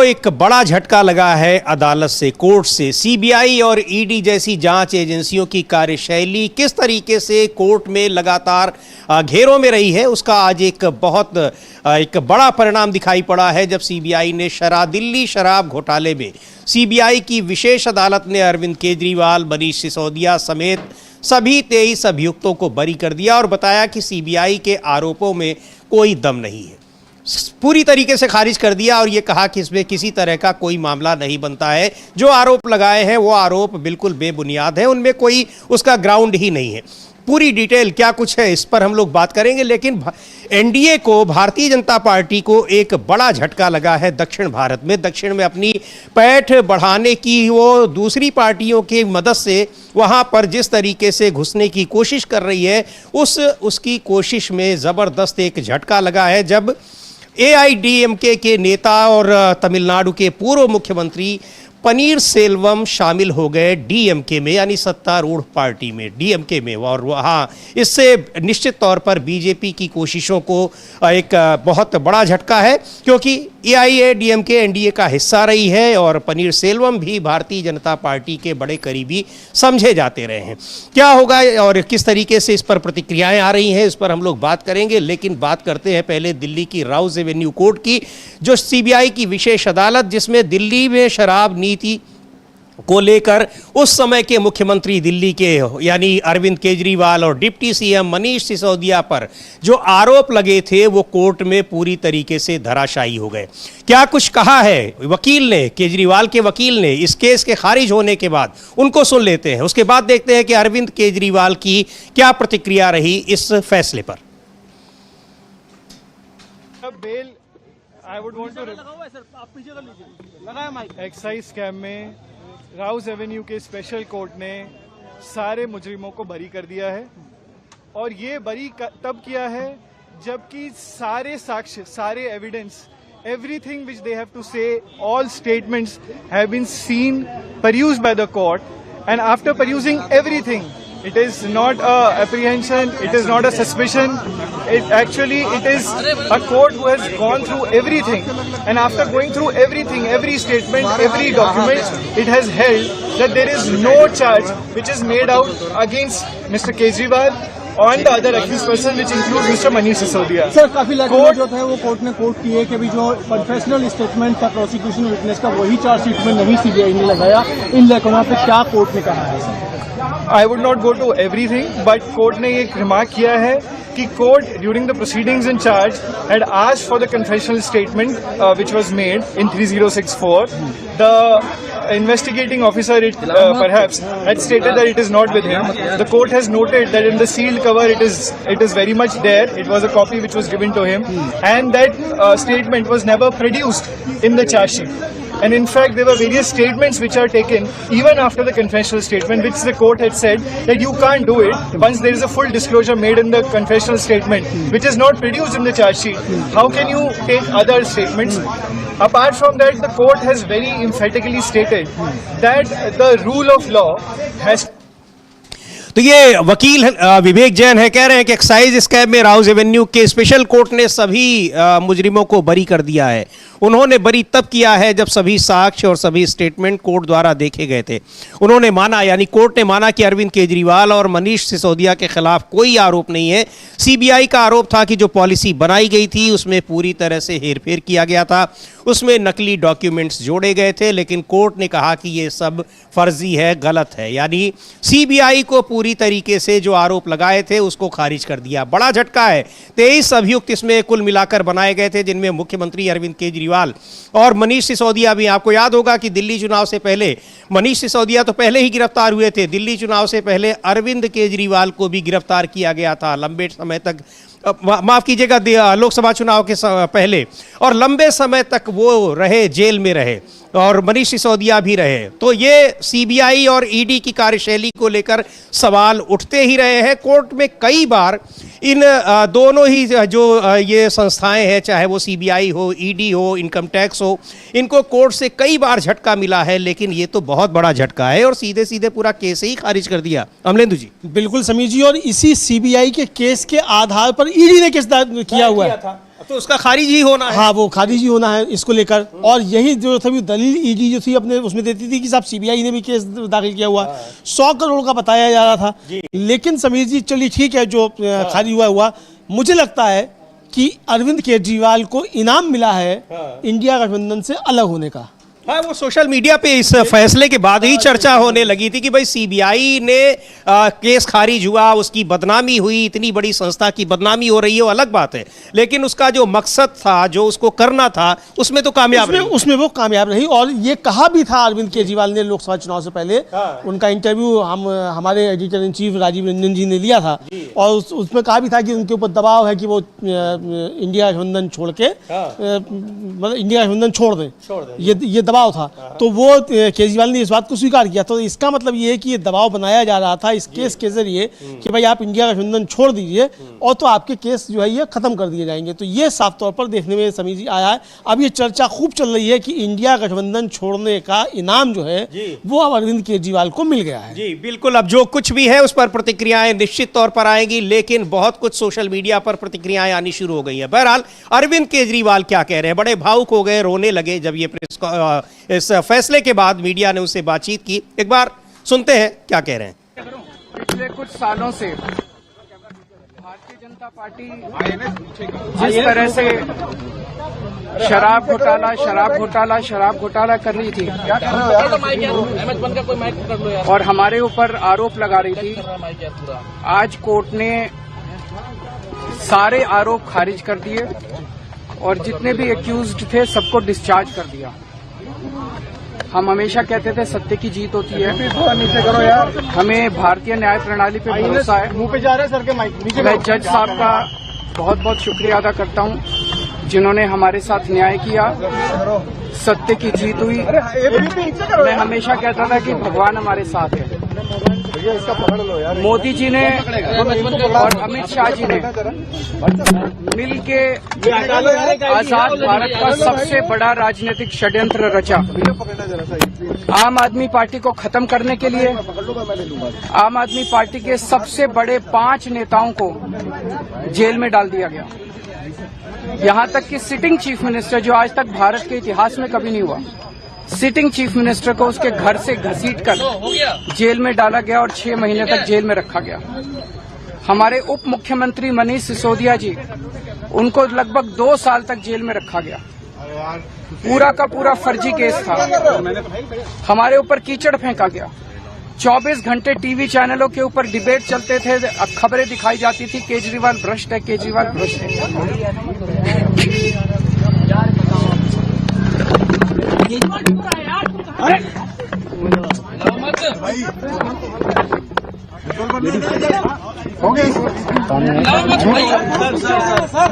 एक बड़ा झटका लगा है अदालत से, कोर्ट से। सीबीआई और ईडी जैसी जांच एजेंसियों की कार्यशैली किस तरीके से कोर्ट में लगातार घेरों में रही है, उसका आज एक बड़ा परिणाम दिखाई पड़ा है जब सीबीआई ने दिल्ली शराब घोटाले में सीबीआई की विशेष अदालत ने अरविंद केजरीवाल, मनीष सिसोदिया समेत सभी 23 अभियुक्तों को बरी कर दिया और बताया कि सीबीआई के आरोपों में कोई दम नहीं है। पूरी तरीके से खारिज कर दिया और ये कहा कि इसमें किसी तरह का कोई मामला नहीं बनता है। जो आरोप लगाए हैं वो आरोप बिल्कुल बेबुनियाद है, उनमें कोई उसका ग्राउंड ही नहीं है। पूरी डिटेल क्या कुछ है इस पर हम लोग बात करेंगे, लेकिन एनडीए को, भारतीय जनता पार्टी को एक बड़ा झटका लगा है दक्षिण भारत में। दक्षिण में अपनी पैठ बढ़ाने की वो दूसरी पार्टियों की मदद से वहाँ पर जिस तरीके से घुसने की कोशिश कर रही है, उसकी कोशिश में ज़बरदस्त एक झटका लगा है जब एआईडीएमके के नेता और तमिलनाडु के पूर्व मुख्यमंत्री पनीर सेल्वम शामिल हो गए डीएमके में, यानी सत्तारूढ़ पार्टी में, डीएमके में। और वहाँ इससे निश्चित तौर पर बीजेपी की कोशिशों को एक बहुत बड़ा झटका है, क्योंकि एआईएडीएमके एनडीए का हिस्सा रही है और पनीर सेल्वम भी भारतीय जनता पार्टी के बड़े करीबी समझे जाते रहे हैं। क्या होगा और किस तरीके से इस पर प्रतिक्रियाएं आ रही हैं, इस पर हम लोग बात करेंगे। लेकिन बात करते हैं पहले दिल्ली की राउज एवेन्यू कोर्ट की, जो सीबीआई की विशेष अदालत, जिसमें दिल्ली में शराब नीति को लेकर उस समय के मुख्यमंत्री दिल्ली के यानी अरविंद केजरीवाल और डिप्टी सीएम मनीष सिसोदिया पर जो आरोप लगे थे वो कोर्ट में पूरी तरीके से धराशायी हो गए। क्या कुछ कहा है वकील ने, केजरीवाल के वकील ने, इस केस के खारिज होने के बाद? उनको सुन लेते हैं, उसके बाद देखते हैं कि अरविंद केजरीवाल की क्या प्रतिक्रिया रही इस फैसले पर। एक्साइज स्कैम में राउज एवेन्यू के स्पेशल कोर्ट ने सारे मुजरिमों को बरी कर दिया है, और ये बरी तब किया है जबकि सारे साक्ष्य, सारे evidence, everything which they have to say, all statements have been seen, perused by the court, and after perusing everything, it is not a apprehension, it is not a suspicion, it is a court who has gone through everything, and after going through everything, every statement, every document, it has held that there is no charge which is made out against Mr. Kejriwal and the other accused person, which includes Mr. Manish Sisodia. Sir, काफी court जो था वो court ने court की है कि भी जो कन्फेशनल स्टेटमेंट था प्रोसिक्यूशन विटनेस का, वही चार्जशीट में नहीं सीबीआई ने लगाया। इन लेखनों पे क्या कोर्ट ने कहा है? I would not go to everything, but court ने एक रिमार्क किया है कि court during the proceedings in charge had asked for the confessional statement which was made in 3064. The investigating officer perhaps had stated that it is not with him. The court has noted that in the sealed cover it is very much there. It was a copy which was given to him, and that statement was never produced in the charge sheet. And in fact, there were various statements which are taken even after the confessional statement, which the court had said that you can't do it once there is a full disclosure made in the confessional statement, which is not produced in the charge sheet. How can you take other statements? Apart from that, the court has very emphatically stated that the rule of law has. तो ये वकील विवेक जैन है, कह रहे हैं कि excise scam में Rouse Avenue के स्पेशल कोर्ट ने सभी मुजरिमों को बरी कर दिया है। उन्होंने बरी तब किया है जब सभी साक्ष्य और सभी स्टेटमेंट कोर्ट द्वारा देखे गए थे। उन्होंने माना, यानी कोर्ट ने माना कि अरविंद केजरीवाल और मनीष सिसोदिया के खिलाफ कोई आरोप नहीं है। सीबीआई का आरोप था कि जो पॉलिसी बनाई गई थी उसमें पूरी तरह से हेरफेर किया गया था, उसमें नकली डॉक्यूमेंट्स जोड़े गए थे, लेकिन कोर्ट ने कहा कि ये सब फर्जी है, गलत है। यानी सीबीआई को पूरी तरीके से जो आरोप लगाए थे उसको खारिज कर दिया। बड़ा झटका है। 23 अभियुक्त इसमें कुल मिलाकर बनाए गए थे, जिनमें मुख्यमंत्री अरविंद केजरीवाल और मनीष सिसोदिया भी। आपको याद होगा कि दिल्ली चुनाव से पहले मनीष सिसोदिया तो पहले ही गिरफ्तार हुए थे। दिल्ली चुनाव से पहले अरविंद केजरीवाल को भी गिरफ्तार किया गया था लंबे समय तक, माफ कीजिएगा, लोकसभा चुनाव के पहले, और लंबे समय तक वो रहे, जेल में रहे, और मनीष सिसोदिया भी रहे। तो ये सीबीआई और ईडी की कार्यशैली को लेकर सवाल उठते ही रहे हैं। कोर्ट में कई बार इन दोनों ही जो ये संस्थाएं हैं, चाहे वो सीबीआई हो, ईडी हो, इनकम टैक्स हो, इनको कोर्ट से कई बार झटका मिला है, लेकिन ये तो बहुत बड़ा झटका है और सीधे सीधे पूरा केस ही खारिज कर दिया। अमलेंदु जी। बिल्कुल समीर जी, और इसी सीबीआई के केस के आधार पर ईडी ने किस किया हुआ है? तो उसका खारिज ही होना है। हाँ, वो खारिज ही होना है इसको लेकर। और यही जो थी दलील ईडी जो थी अपने उसमें देती थी कि साहब सीबीआई ने भी केस दाखिल किया हुआ, 100 करोड़ का बताया जा रहा था। लेकिन समीर जी चलिए ठीक है, जो खारिज हुआ मुझे लगता है कि अरविंद केजरीवाल को इनाम मिला है इंडिया गठबंधन से अलग होने का। हाँ, वो सोशल मीडिया पे इस फैसले के बाद ही चर्चा होने लगी थी कि भाई सीबीआई ने केस खारिज हुआ, उसकी बदनामी हुई, इतनी बड़ी संस्था की बदनामी हो रही है वो अलग बात है, लेकिन उसका जो मकसद था, जो उसको करना था, उसमें तो कामयाब रही। उसमें वो कामयाब रही। और ये कहा भी था अरविंद केजरीवाल ने लोकसभा चुनाव से पहले, उनका इंटरव्यू हमारे editor in chief Rajeev Ranjan ji ने लिया था, और उसमें कहा भी था कि उनके ऊपर दबाव है कि वो इंडिया गठबंधन छोड़ के मतलब इंडिया गठबंधन छोड़ दें, ये दबाव था। तो वो केजरीवाल ने इस बात को स्वीकार किया। तो इसका मतलब ये है कि ये दबाव बनाया जा रहा था इस केस के जरिए कि भाई आप इंडिया गठबंधन छोड़ दीजिए और तो आपके केस जो है ये खत्म कर दिए जाएंगे। तो ये साफ तौर पर देखने में समीर जी आया है। अब ये चर्चा खूब चल रही है कि इंडिया गठबंधन छोड़ने का इनाम जो है वो अब अरविंद केजरीवाल को मिल गया है। जी बिल्कुल, अब जो कुछ भी है उस पर प्रतिक्रियाएं निश्चित तौर पर आएंगी, लेकिन बहुत कुछ सोशल मीडिया पर प्रतिक्रियाएं आनी शुरू हो गई हैं। बहरहाल अरविंद केजरीवाल क्या कह रहे हैं, बड़े भावुक हो गए, रोने लगे जब ये इस फैसले के बाद मीडिया ने उससे बातचीत की। एक बार सुनते हैं क्या कह रहे हैं। पिछले कुछ सालों से भारतीय जनता पार्टी जिस तरह से शराब घोटाला कर रही थी और हमारे ऊपर आरोप लगा रही थी, आज कोर्ट ने सारे आरोप खारिज कर दिए और जितने भी एक्यूज्ड थे सबको डिस्चार्ज कर दिया। हम हमेशा कहते थे सत्य की जीत होती है, हमें भारतीय न्याय प्रणाली पे भरोसा है। मुंह पे जा रहे सर के माइक नीचे। मैं जज साहब का बहुत बहुत शुक्रिया अदा करता हूं जिन्होंने हमारे साथ न्याय किया, सत्य की जीत हुई। मैं हमेशा कहता था कि भगवान हमारे साथ है। मोदी जी ने और अमित शाह जी ने मिलके आजाद भारत का सबसे बड़ा राजनीतिक षड्यंत्र रचा। आम आदमी पार्टी को खत्म करने के लिए आम आदमी पार्टी के सबसे बड़े 5 नेताओं को जेल में डाल दिया गया। यहां तक कि सिटिंग चीफ मिनिस्टर, जो आज तक भारत के इतिहास में कभी नहीं हुआ, सिटिंग चीफ मिनिस्टर को उसके घर से घसीटकर जेल में डाला गया और 6 महीने तक जेल में रखा गया। हमारे उप मुख्यमंत्री मनीष सिसोदिया जी, उनको लगभग 2 साल तक जेल में रखा गया। पूरा का पूरा फर्जी केस था। हमारे ऊपर कीचड़ फेंका गया। 24 घंटे टीवी चैनलों के ऊपर डिबेट चलते थे, खबरें दिखाई जाती थी केजरीवाल भ्रष्ट है, केजरीवाल भ्रष्ट है।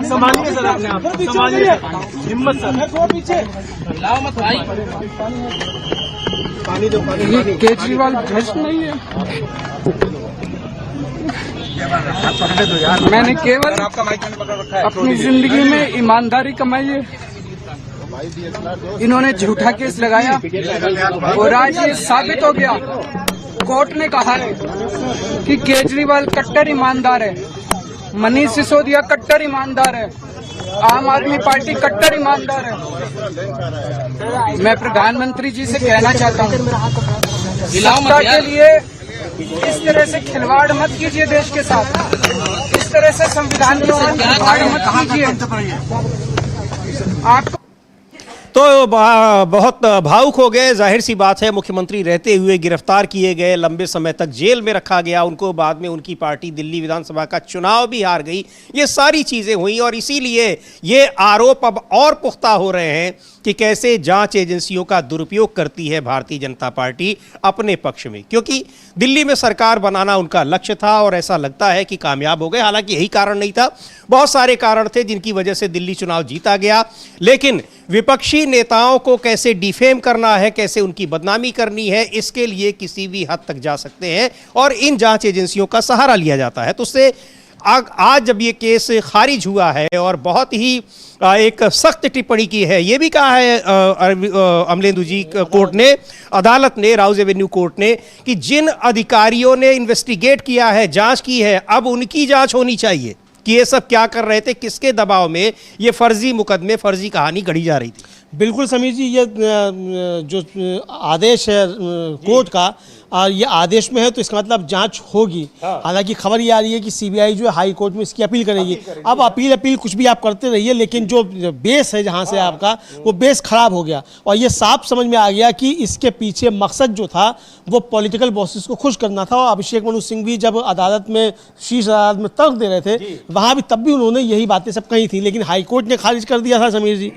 संभालिए सर अपने आप, संभालिए, हिम्मत सर, ये केजरीवाल भ्रष्ट नहीं है। मैंने केवल अपनी जिंदगी में ईमानदारी कमाई है। इन्होंने झूठा केस लगाया और आज ये साबित हो गया। कोर्ट ने कहा है कि केजरीवाल कट्टर ईमानदार है, मनीष सिसोदिया कट्टर ईमानदार है, आम आदमी पार्टी कट्टर ईमानदार है। मैं प्रधानमंत्री जी से कहना चाहता हूँ, सत्ता के लिए इस तरह से खिलवाड़ मत कीजिए देश के साथ, इस तरह से संविधान के साथ खिलवाड़ मत कीजिए। आपको तो बहुत भावुक हो गए। जाहिर सी बात है, मुख्यमंत्री रहते हुए गिरफ्तार किए गए, लंबे समय तक जेल में रखा गया, उनको बाद में उनकी पार्टी दिल्ली विधानसभा का चुनाव भी हार गई। ये सारी चीज़ें हुई और इसीलिए ये आरोप अब और पुख्ता हो रहे हैं कि कैसे जांच एजेंसियों का दुरुपयोग करती है भारतीय जनता पार्टी अपने पक्ष में, क्योंकि दिल्ली में सरकार बनाना उनका लक्ष्य था और ऐसा लगता है कि कामयाब हो गए। हालांकि यही कारण नहीं था, बहुत सारे कारण थे जिनकी वजह से दिल्ली चुनाव जीता गया। लेकिन विपक्षी नेताओं को कैसे डिफेम करना है, कैसे उनकी बदनामी करनी है, इसके लिए किसी भी हद तक जा सकते हैं और इन जांच एजेंसियों का सहारा लिया जाता है। तो उससे आज जब ये केस खारिज हुआ है और बहुत ही एक सख्त टिप्पणी की है, ये भी कहा है अमलेंदु जी कोर्ट ने, अदालत ने, राउज एवेन्यू कोर्ट ने, कि जिन अधिकारियों ने इन्वेस्टिगेट किया है, जांच की है, अब उनकी जांच होनी चाहिए। कि ये सब क्या कर रहे थे, किसके दबाव में ये फर्जी मुकदमे, फर्जी कहानी गढ़ी जा रही थी? बिल्कुल समीर जी, ये जो आदेश है कोर्ट का, ये आदेश में है तो इसका मतलब जांच होगी। हालांकि खबर ये आ रही है कि सीबीआई जो है हाई कोर्ट में इसकी अपील करेगी। अब अपील कुछ भी आप करते रहिए, लेकिन जो बेस है जहां से आपका, वो बेस खराब हो गया और ये साफ समझ में आ गया कि इसके पीछे मकसद जो था वो पॉलिटिकल बॉसेस को खुश करना था। और अभिषेक मनु सिंह भी जब अदालत में, शीर्ष अदालत में तर्क दे रहे थे, वहां भी तब भी उन्होंने यही बातें सब कही थी, लेकिन हाईकोर्ट ने खारिज कर दिया था समीर जी,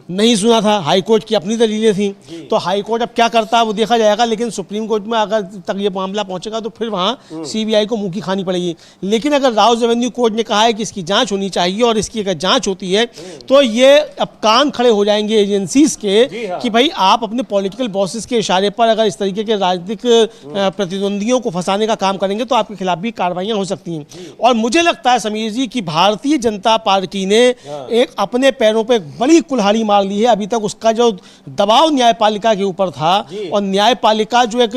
नहीं सुना था। हाईकोर्ट की अपनी दलीलें थी, तो हाईकोर्ट अब क्या करता है वो देखा जाएगा। लेकिन सुप्रीम कोर्ट में अगर तक ये मामला पहुंचेगा तो फिर वहां सीबीआई को मुंह की खानी पड़ेगी। लेकिन अगर राउज रेवेन्यू कोर्ट ने कहा है कि इसकी जांच होनी चाहिए और इसकी अगर जांच होती है तो ये अब कान खड़े हो जाएंगे एजेंसीज के कि भाई आप अपने पॉलिटिकल बॉसेस के इशारे पर अगर इस तरीके के राजनीतिक प्रतिद्वंदियों को फंसाने का काम करेंगे तो आपके खिलाफ भी कार्रवाइयां हो सकती हैं। और मुझे लगता है समीर जी कि भारतीय जनता पार्टी ने एक अपने पैरों पर बड़ी कुल्हाड़ी मार ली है। अभी तक उसका जो दबाव न्यायपालिका के ऊपर था और न्यायपालिका जो एक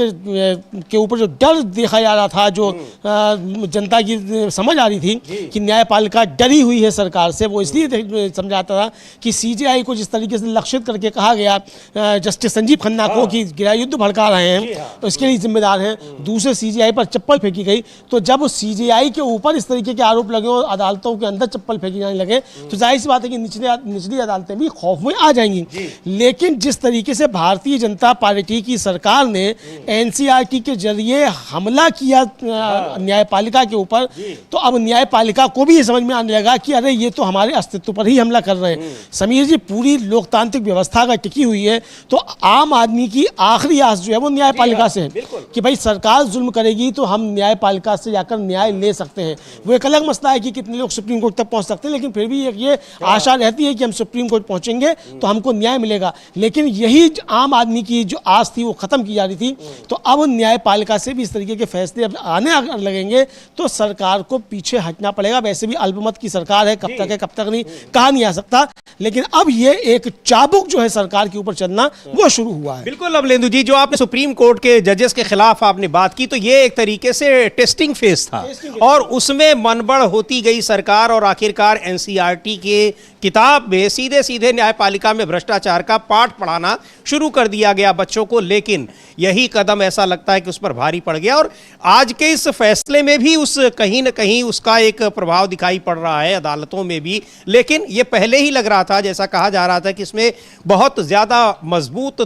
के ऊपर जो डर देखा जा रहा था, जो जनता की समझ आ रही थी कि न्यायपालिका डरी हुई है सरकार से, वो इसलिए समझाता था कि सीजेआई को जिस तरीके से लक्षित करके कहा गया जस्टिस संजीव खन्ना को कि गृहयुद्ध भड़का रहे हैं तो इसके लिए जिम्मेदार हैं, दूसरे सीजेआई पर चप्पल फेंकी गई। तो जब सीजेआई के ऊपर इस तरीके के आरोप लगे और अदालतों के अंदर चप्पल फेंकी जाने लगे तो जाहिर सी बात है कि निचली अदालतें भी खौफ में आ जाएंगी। लेकिन जिस तरीके से भारतीय जनता पार्टी की सरकार ने एनसीईआरटी के जरिए हमला किया न्यायपालिका के ऊपर, तो अब न्यायपालिका को भी ये समझ में आने लगा कि अरे ये तो हमारे अस्तित्व पर ही हमला कर रहे हैं। समीर जी, पूरी लोकतांत्रिक व्यवस्था अगर टिकी हुई है तो आम आदमी की आखिरी आस जो है वो न्यायपालिका से है कि भाई सरकार जुल्म करेगी तो हम न्यायपालिका से जाकर न्याय ले सकते हैं। वो एक अलग मसला है कि कितने लोग सुप्रीम कोर्ट तक पहुंच सकते हैं, लेकिन फिर भी ये आशा रहती है कि हम सुप्रीम कोर्ट पहुंचेंगे तो हमको न्याय मिलेगा। लेकिन यही आम आदमी की जो आस थी वो खत्म की जा रही थी। तो अब न्यायपालिका से भी इस तरीके के फैसले अब आने लगेंगे तो सरकार को पीछे हटना पड़ेगा। वैसे भी अल्पमत की सरकार है, कब तक है कब तक नहीं कहा नहीं आ सकता, लेकिन अब ये एक चाबुक जो है सरकार के ऊपर चलना वो शुरू हुआ है। बिल्कुल अमलेंदु जी, जो आपने सुप्रीम कोर्ट के जजेस के खिलाफ आपने बात की, तो ये एक तरीके से टेस्टिंग फेज था और उसमें मनबड़ होती गई सरकार और आखिरकार एनसीईआरटी के किताब में सीधे सीधे न्यायपालिका में भ्रष्टाचार का पाठ पढ़ाना शुरू कर दिया गया बच्चों को। लेकिन यही कदम ऐसा लगता है कि उस पर भारी पड़ गया और आज के इस फैसले में भी उस कहीं न कहीं उसका एक प्रभाव दिखाई पड़ रहा है अदालतों में भी। लेकिन ये पहले ही लग रहा था, जैसा कहा जा रहा था, कि इसमें बहुत ज़्यादा मजबूत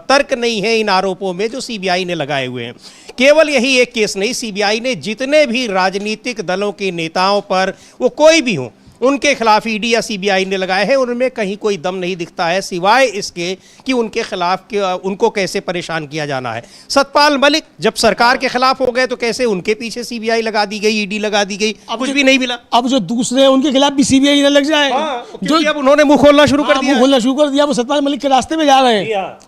तर्क नहीं है इन आरोपों में जो सीबीआई ने लगाए हुए हैं। केवल यही एक केस नहीं, सीबीआई ने जितने भी राजनीतिक दलों के नेताओं पर, वो कोई भी हों, उनके खिलाफ ईडी या सीबीआई ने लगाए हैं, उनमें कहीं कोई दम नहीं दिखता है सिवाय इसके कि उनके खिलाफ उनको कैसे परेशान किया जाना है। सतपाल मलिक जब सरकार के खिलाफ हो गए तो कैसे उनके पीछे सीबीआई लगा दी गई, ईडी लगा दी गई, कुछ भी नहीं मिला। अब जो दूसरे हैं उनके खिलाफ भी सीबीआई न लग जाए, जो अब उन्होंने मुंह खोलना शुरू कर दिया, मुंह खोलना शुरू कर दिया, वो सतपाल मलिक के रास्ते में जा रहे हैं।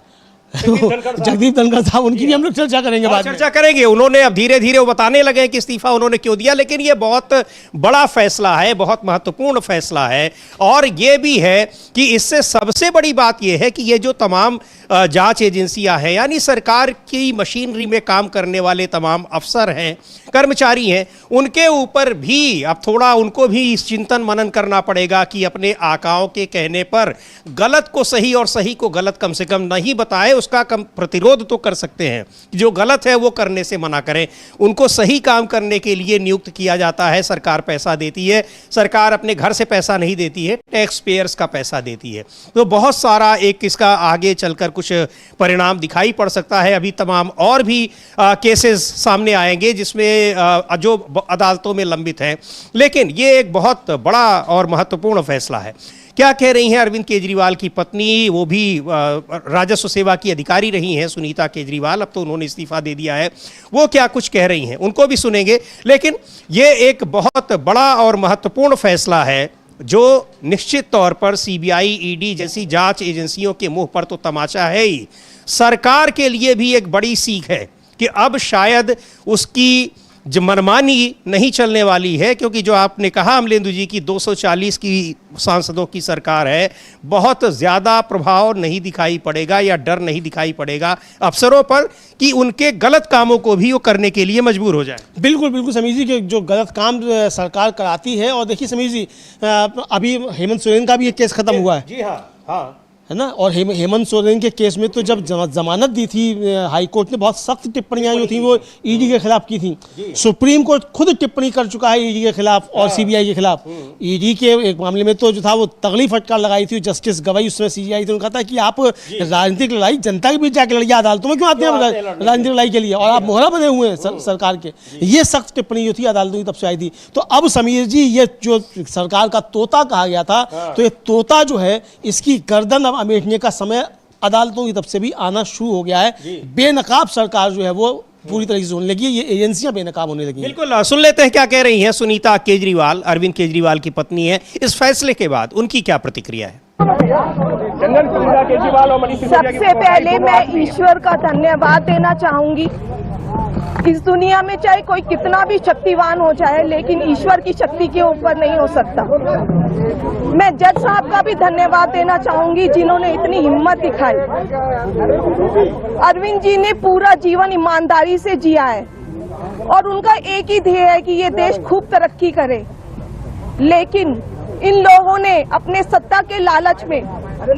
जगदीप धनखड़ साहब, उनकी भी हम लोग चर्चा करेंगे, बाद में चर्चा करेंगे। उन्होंने अब धीरे धीरे वो बताने लगे कि इस्तीफा उन्होंने क्यों दिया। लेकिन ये बहुत बड़ा फैसला है, बहुत महत्वपूर्ण फैसला है और ये भी है कि इससे सबसे बड़ी बात ये है कि ये जो तमाम जांच एजेंसियां हैं, यानी सरकार की मशीनरी में काम करने वाले तमाम अफसर हैं, कर्मचारी हैं, उनके ऊपर भी अब थोड़ा उनको भी इस चिंतन मनन करना पड़ेगा कि अपने आकाओं के कहने पर गलत को सही और सही को गलत कम से कम नहीं बताए, उसका कम प्रतिरोध तो कर सकते हैं, जो गलत है वो करने से मना करें। उनको सही काम करने के लिए नियुक्त किया जाता है, सरकार पैसा देती है, सरकार अपने घर से पैसा नहीं देती है, टैक्स पेयर्स का पैसा देती है। तो बहुत सारा एक इसका आगे चलकर कुछ परिणाम दिखाई पड़ सकता है। अभी तमाम और भी केसेस सामने आएंगे जिसमें जो अदालतों में लंबित हैं, लेकिन ये एक बहुत बड़ा और महत्वपूर्ण फैसला है। क्या कह रही हैं अरविंद केजरीवाल की पत्नी, वो भी राजस्व सेवा की अधिकारी रही हैं, सुनीता केजरीवाल, अब तो उन्होंने इस्तीफा दे दिया है, वो क्या कुछ कह रही हैं उनको भी सुनेंगे। लेकिन ये एक बहुत बड़ा और महत्वपूर्ण फैसला है जो निश्चित तौर पर सीबीआई, ईडी जैसी जांच एजेंसियों के मुंह पर तो तमाचा है ही, सरकार के लिए भी एक बड़ी सीख है कि अब शायद उसकी मनमानी नहीं चलने वाली है, क्योंकि जो आपने कहा अमलेंदु जी की 240 की सांसदों की सरकार है, बहुत ज़्यादा प्रभाव नहीं दिखाई पड़ेगा या डर नहीं दिखाई पड़ेगा अफसरों पर कि उनके गलत कामों को भी वो करने के लिए मजबूर हो जाए। बिल्कुल बिल्कुल समीर जी, के जो गलत काम सरकार कराती है। और देखिए समीर जी, अभी हेमंत सोरेन का भी एक केस खत्म हुआ है। जी हाँ, है ना। और हेमंत सोरेन के केस में तो जब जमानत दी थी हाई कोर्ट ने, बहुत सख्त टिप्पणियां जो थी वो ईडी के खिलाफ की थी। सुप्रीम कोर्ट खुद टिप्पणी कर चुका है ईडी के खिलाफ और सीबीआई के खिलाफ। ईडी के एक मामले में तो जो था वो तगड़ी फटकार लगाई थी जस्टिस गवाई, उसमें सीबीआई ने कहा था कि आप राजनीतिक लड़ाई जनता के बीच जाकर लड़िए, अदालतों में क्यों आते हैं राजनीतिक लड़ाई के लिए, और आप मोहरा बने हुए हैं सरकार के। ये सख्त टिप्पणी जो थी अदालतों की तब से आई थी। तो अब समीर जी, ये जो सरकार का तोता कहा गया था, तो ये तोता जो है इसकी गर्दन अब अमेटने का समय अदालतों की तरफ से भी आना शुरू हो गया है। बेनकाब सरकार जो है वो पूरी तरीके से होने लगी है, ये एजेंसियां बेनकाब होने लगी हैं। बिल्कुल, सुन लेते हैं क्या कह रही हैं सुनीता केजरीवाल, अरविंद केजरीवाल की पत्नी है। इस फैसले के बाद उनकी क्या प्रतिक्रिया है? सबसे पहले मैं ईश्वर का धन्यवाद देना चाहूंगी। इस दुनिया में चाहे कोई कितना भी शक्तिवान हो जाए, लेकिन ईश्वर की शक्ति के ऊपर नहीं हो सकता। मैं जज साहब का भी धन्यवाद देना चाहूंगी जिन्होंने इतनी हिम्मत दिखाई। अरविंद जी ने पूरा जीवन ईमानदारी से जिया है और उनका एक ही ध्येय है कि ये देश खूब तरक्की करे। लेकिन इन लोगों ने अपने सत्ता के लालच में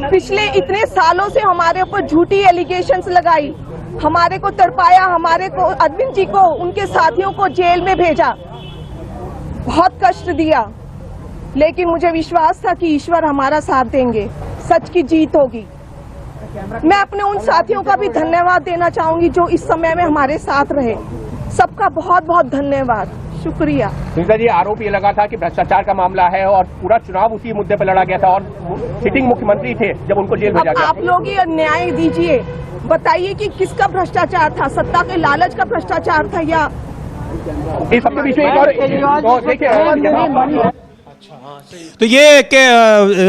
पिछले इतने सालों से हमारे ऊपर झूठी एलिगेशंस लगाई, हमारे को तड़पाया, हमारे को, अरविंद जी को, उनके साथियों को जेल में भेजा, बहुत कष्ट दिया। लेकिन मुझे विश्वास था कि ईश्वर हमारा साथ देंगे, सच की जीत होगी। मैं अपने उन साथियों का भी धन्यवाद देना चाहूंगी जो इस समय में हमारे साथ रहे। सबका बहुत बहुत धन्यवाद, शुक्रिया। सुनीता जी, आरोप ये लगा था कि भ्रष्टाचार का मामला है और पूरा चुनाव उसी मुद्दे पर लड़ा गया था और सिटिंग मुख्यमंत्री थे जब उनको जेल भेजा गया। आप लोग ही न्याय दीजिए, बताइए कि किसका भ्रष्टाचार था, सत्ता के लालच का भ्रष्टाचार था या इस सबके बीच में एक और देखिए। तो ये कि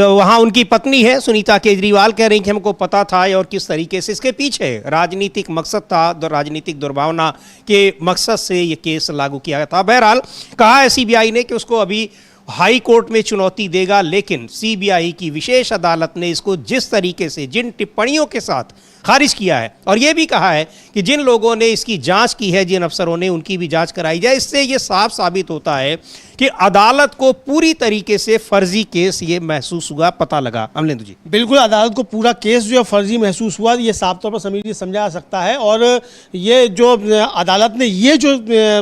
वहाँ उनकी पत्नी है सुनीता केजरीवाल कह रही कि हमको पता था और किस तरीके से इसके पीछे राजनीतिक मकसद था, राजनीतिक दुर्भावना के मकसद से ये केस लागू किया गया था। बहरहाल कहा है सीबीआई ने कि उसको अभी हाई कोर्ट में चुनौती देगा, लेकिन सीबीआई की विशेष अदालत ने इसको जिस तरीके से जिन टिप्पणियों के साथ खारिज किया है और यह भी कहा है कि जिन लोगों ने इसकी जांच की है, जिन अफसरों ने, उनकी भी जांच कराई जाए। इससे ये साफ साबित होता है कि अदालत को पूरी तरीके से फर्जी केस ये महसूस हुआ, पता लगा। अमलेंदु जी, बिल्कुल, अदालत को पूरा केस जो है फर्जी महसूस हुआ, ये साफ तौर पर समीर जी समझा जा सकता है। और ये जो अदालत ने ये जो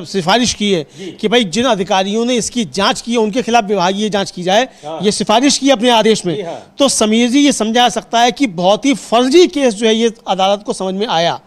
सिफारिश की है कि भाई जिन अधिकारियों ने इसकी जांच की है उनके खिलाफ विभागीय जांच की जाए, ये सिफारिश की अपने आदेश में, तो समीर जी ये समझा जा सकता है कि बहुत ही फर्जी केस जो है ये अदालत को समझ में आया।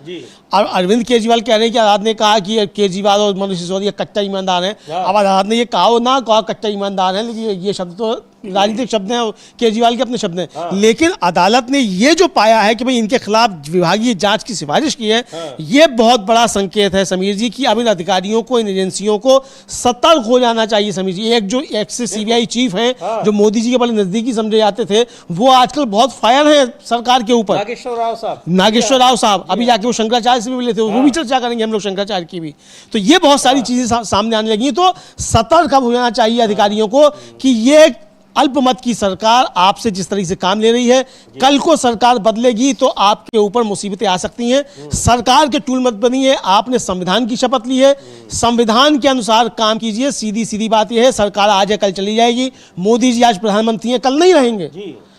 और अरविंद केजरीवाल कह रहे हैं कि अदालत ने कहा कि केजरीवाल और मनोज सिसोदिया कच्चा ईमानदार हैं। अब अदालत ने ये कहा ना कहा कच्चा ईमानदार है, लेकिन ये शब्द तो राजनीतिक शब्द हैं, केजरीवाल के अपने शब्द हैं। लेकिन अदालत ने ये जो पाया है कि भाई इनके खिलाफ विभागीय जांच की सिफारिश की है, ये बहुत बड़ा संकेत है समीर जी कि अब इन अधिकारियों को, इन एजेंसियों को सतर्क हो जाना चाहिए समीर जी। एक जो एक्स सीबीआई चीफ हैं, जो मोदी जी के बड़े नजदीकी समझे जाते थे, वो आजकल बहुत फायर है सरकार के ऊपर। नागेश्वर राव साहब अभी जाके वो शंकराचार्य से भी मिले थे, वो भी चर्चा करेंगे हम लोग शंकराचार्य की भी। तो ये बहुत सारी चीजें सामने आने लगी, तो सतर्क हो जाना चाहिए अधिकारियों को कि ये अल्पमत की सरकार आपसे जिस तरीके से काम ले रही है, कल को सरकार बदलेगी तो आपके ऊपर मुसीबतें आ सकती हैं। सरकार के टूल मत बनिए, आपने संविधान की शपथ ली है, संविधान के अनुसार काम कीजिए। सीधी सीधी बात यह है, सरकार आज है कल चली जाएगी। मोदी जी आज प्रधानमंत्री हैं, कल नहीं रहेंगे,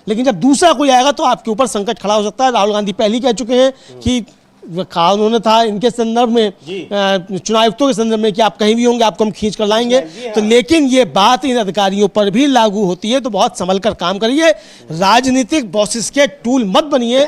लेकिन जब दूसरा कोई आएगा तो आपके ऊपर संकट खड़ा हो सकता है। राहुल गांधी पहले कह चुके हैं कि कहा उन्होंने था इनके संदर्भ में, चुनाव आयुक्तों के संदर्भ में, कि आप कहीं भी होंगे आपको हम खींच कर लाएंगे। तो लेकिन ये बात इन अधिकारियों पर भी लागू होती है, तो बहुत संभल कर काम करिए, राजनीतिक बॉसेस के टूल मत बनिए,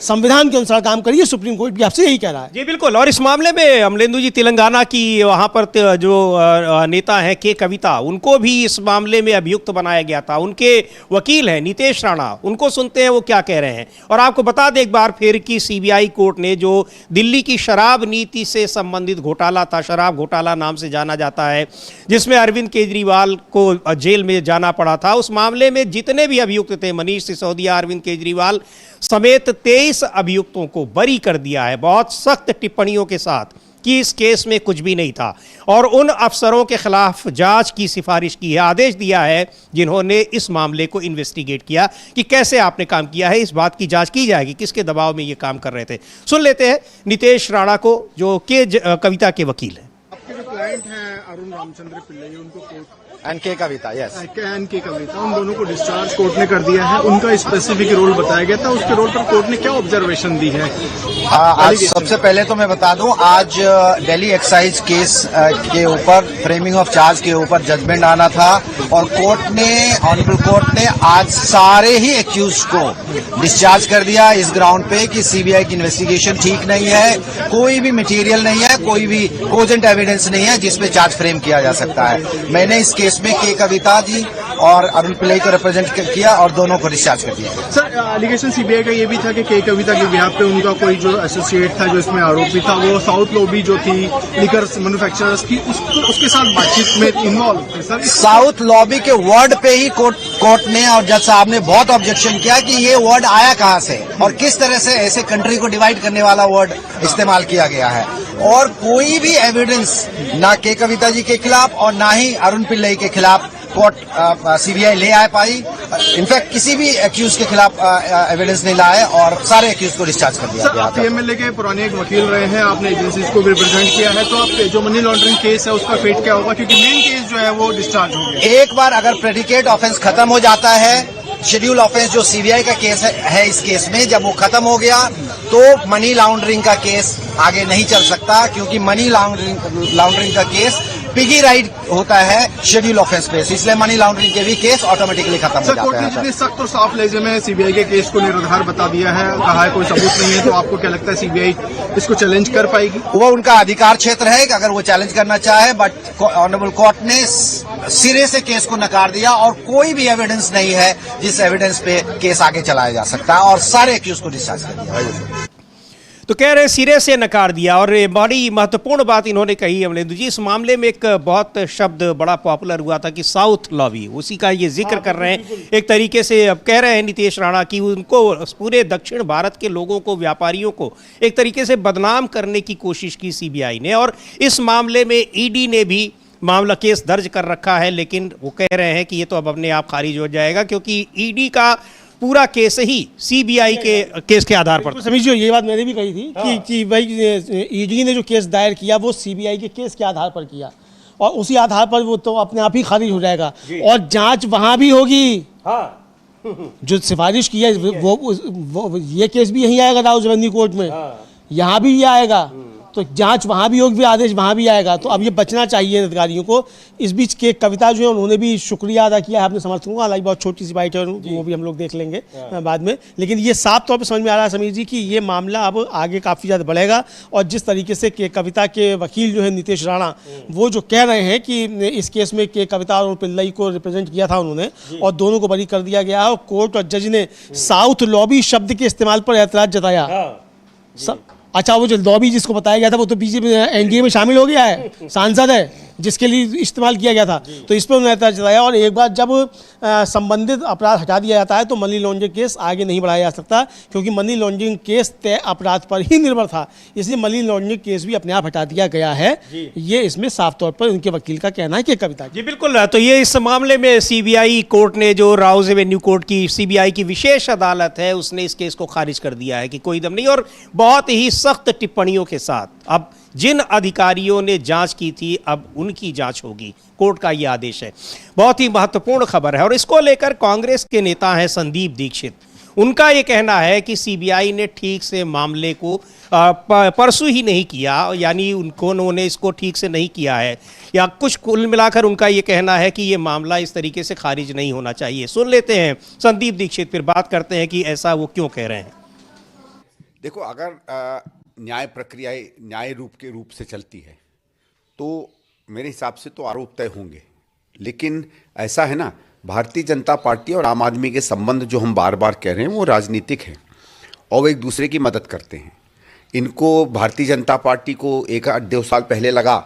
संविधान के अनुसार काम करिए। सुप्रीम कोर्ट भी आपसे यही कह रहा है। जी बिल्कुल। और इस मामले में अमलेंदु जी, तेलंगाना की वहाँ पर जो नेता हैं के कविता, उनको भी इस मामले में अभियुक्त बनाया गया था। उनके वकील हैं नीतेश राणा, उनको सुनते हैं वो क्या कह रहे हैं। और आपको बता दें एक बार फिर कि सीबीआई कोर्ट ने जो दिल्ली की शराब नीति से संबंधित घोटाला था, शराब घोटाला नाम से जाना जाता है, जिसमें अरविंद केजरीवाल को जेल में जाना पड़ा था, उस मामले में जितने भी अभियुक्त थे, मनीष सिसोदिया, अरविंद केजरीवाल समेत 23 अभियुक्तों को बरी कर दिया है, बहुत सख्त टिप्पणियों के साथ। कि इस केस में कुछ भी नहीं था और उन अफसरों के खिलाफ जांच की सिफारिश की है, आदेश दिया है जिन्होंने इस मामले को इन्वेस्टिगेट किया कि कैसे आपने काम किया है, इस बात की जांच की जाएगी किसके दबाव में ये काम कर रहे थे। सुन लेते हैं नितेश राणा को, जो कि कविता के वकील हैं। आपके जो क्लाइंट हैं अरुण रामचंद्र पिल्लई, उनको कोर्ट एंड के कविता, यस, एन के कविता, उन दोनों को डिस्चार्ज कोर्ट ने कर दिया है। उनका स्पेसिफिक रोल बताया गया था, उसके रोल पर कोर्ट ने क्या ऑब्जर्वेशन दी है? आज सबसे पहले तो मैं बता दूं, आज दिल्ली एक्साइज केस के ऊपर फ्रेमिंग ऑफ चार्ज के ऊपर जजमेंट आना था और ऑनरेबल कोर्ट ने आज सारे ही एक्यूज को डिस्चार्ज कर दिया इस ग्राउंड पे कि सीबीआई की इन्वेस्टिगेशन ठीक नहीं है, कोई भी मटेरियल नहीं है, कोई भी कोजेंट एविडेंस नहीं है जिसपे चार्ज फ्रेम किया जा सकता है। मैंने इस केस में के कविता जी और अरुण पिल्लई को रिप्रेजेंट किया और दोनों को डिस्चार्ज कर दिया। सर, एलिगेशन सीबीआई का ये भी था कि के कविता के बिहाफ पे उनका कोई जो एसोसिएट था, जो इसमें आरोपी था, वो साउथ लॉबी जो थी लिकर मैन्युफैक्चरर्स की, उसके साथ बातचीत में इन्वॉल्व थे। सर, साउथ लॉबी के वर्ड पे ही कोर्ट ने और जज साहब ने बहुत ऑब्जेक्शन किया कि ये वर्ड आया कहां से और किस तरह से ऐसे कंट्री को डिवाइड करने वाला वर्ड इस्तेमाल किया गया है। और कोई भी एविडेंस ना के कविता जी के खिलाफ और ना ही अरुण पिल्लई के खिलाफ कोर्ट सीबीआई ले आ पाई। इनफैक्ट किसी भी एक्यूज के खिलाफ एविडेंस नहीं लाए और सारे एक्यूज को डिस्चार्ज कर दिया। सर, आप पीएमएलए के पुराने एक वकील रहे हैं, आपने एजेंसीज को भी रिप्रेजेंट किया है, तो आप जो मनी लॉन्ड्रिंग केस है उसका फेट क्या होगा? क्योंकि मेन केस जो है वो डिस्चार्ज हो गया। एक बार अगर प्रेडिकेट ऑफेंस खत्म हो जाता है, शेड्यूल ऑफेंस जो सीबीआई का केस है इस केस में, जब वो खत्म हो गया तो मनी लॉन्ड्रिंग का केस आगे नहीं चल सकता, क्योंकि मनी लॉन्ड्रिंग का केस पिगी राइट होता है शेड्यूल ऑफेंस पे, इसलिए मनी लॉन्ड्रिंग के भी केस ऑटोमेटिकली खत्म हो जाते हैं। कोर्ट ने जितने सख्त और साफ लहजे में सीबीआई के केस को निराधार बता दिया है, कहा है कोई सबूत नहीं है, तो आपको क्या लगता है सीबीआई इसको चैलेंज कर पाएगी? वो उनका अधिकार क्षेत्र है कि अगर वो चैलेंज करना चाहे, बट ऑनरेबल कोर्ट ने सिरे से केस को नकार दिया और कोई भी एविडेंस नहीं है जिस एविडेंस पे केस आगे चलाया जा सकता है और सारे एक्यूज को डिस्चार्ज कर दिया। तो कह रहे सिरे से नकार दिया। और बड़ी महत्वपूर्ण बात इन्होंने कही अमलेंदु जी, इस मामले में एक बहुत शब्द बड़ा पॉपुलर हुआ था कि साउथ लॉबी, उसी का ये जिक्र कर रहे हैं एक तरीके से। अब कह रहे हैं नितेश राणा कि उनको पूरे दक्षिण भारत के लोगों को, व्यापारियों को एक तरीके से बदनाम करने की कोशिश की सीबीआई ने। और इस मामले में ईडी ने भी मामला केस दर्ज कर रखा है, लेकिन वो कह रहे हैं कि ये तो अब अपने आप खारिज हो जाएगा क्योंकि ईडी का पूरा केस ही सीबीआई के केस के आधार पर। समझिए, ये बात मैंने भी कही थी कि भाई ईडी ने जो केस दायर किया वो सीबीआई के केस के आधार पर किया और उसी आधार पर वो तो अपने आप ही खारिज हो जाएगा और जांच वहां भी होगी। जो सिफारिश की है वो ये केस भी यहीं आएगा राउज रेवेन्यू कोर्ट में, यहाँ भी ये आएगा, तो जांच वहाँ भी होगी, आदेश वहाँ भी आएगा। तो अब ये बचना चाहिए अधिकारियों को। इस बीच के कविता जो है उन्होंने भी शुक्रिया अदा किया है अपने समर्थकों का, हालांकि बहुत छोटी सी बाइट है, वो भी हम लोग देख लेंगे बाद में। लेकिन ये साफ तौर पर समझ में आ रहा है समीर जी कि ये मामला अब आगे काफ़ी ज़्यादा बढ़ेगा और जिस तरीके से के कविता के वकील जो है नितेश राणा, वो जो कह रहे हैं कि इस केस में के कविता और पिल्लई को रिप्रेजेंट किया था उन्होंने और दोनों को बरी कर दिया गया है और कोर्ट और जज ने साउथ लॉबी शब्द के इस्तेमाल पर एतराज जताया। अच्छा, वो जो लॉबी जिसको बताया गया था वो तो बीजेपी एनडीए में शामिल हो गया है, सांसद है जिसके लिए इस्तेमाल किया गया था, तो इस पर उन्होंने एतराज जताया। और एक बार जब संबंधित अपराध हटा दिया जाता है तो मनी लॉन्ड्रिंग केस आगे नहीं बढ़ाया जा सकता, क्योंकि मनी लॉन्ड्रिंग केस तय अपराध पर ही निर्भर था, इसलिए मनी लॉन्ड्रिंग केस भी अपने आप हटा दिया गया है। ये इसमें साफ तौर पर उनके वकील का कहना है कि कविता जी बिल्कुल। तो ये इस मामले में सीबीआई कोर्ट ने, जो राउज रेवेन्यू कोर्ट की सीबीआई की विशेष अदालत है, उसने इस केस को खारिज कर दिया है कि कोई दम नहीं, और बहुत ही सख्त टिप्पणियों के साथ अब जिन अधिकारियों ने जांच की थी अब उनकी जांच होगी, कोर्ट का यह आदेश है। बहुत ही महत्वपूर्ण खबर है और इसको लेकर कांग्रेस के नेता हैं संदीप दीक्षित। उनका ये कहना है कि सीबीआई ने ठीक से मामले को परसू ही नहीं किया, यानी उन्होंने इसको ठीक से नहीं किया है, या कुछ कुल मिलाकर उनका ये कहना है कि ये मामला इस तरीके से खारिज नहीं होना चाहिए। सुन लेते हैं संदीप दीक्षित, फिर बात करते हैं कि ऐसा वो क्यों कह रहे हैं। देखो, अगर न्याय प्रक्रिया न्याय रूप से चलती है तो मेरे हिसाब से तो आरोप तय होंगे, लेकिन ऐसा है ना, भारतीय जनता पार्टी और आम आदमी के संबंध जो हम बार बार कह रहे हैं वो राजनीतिक है और वो एक दूसरे की मदद करते हैं। इनको, भारतीय जनता पार्टी को 1-2 साल पहले लगा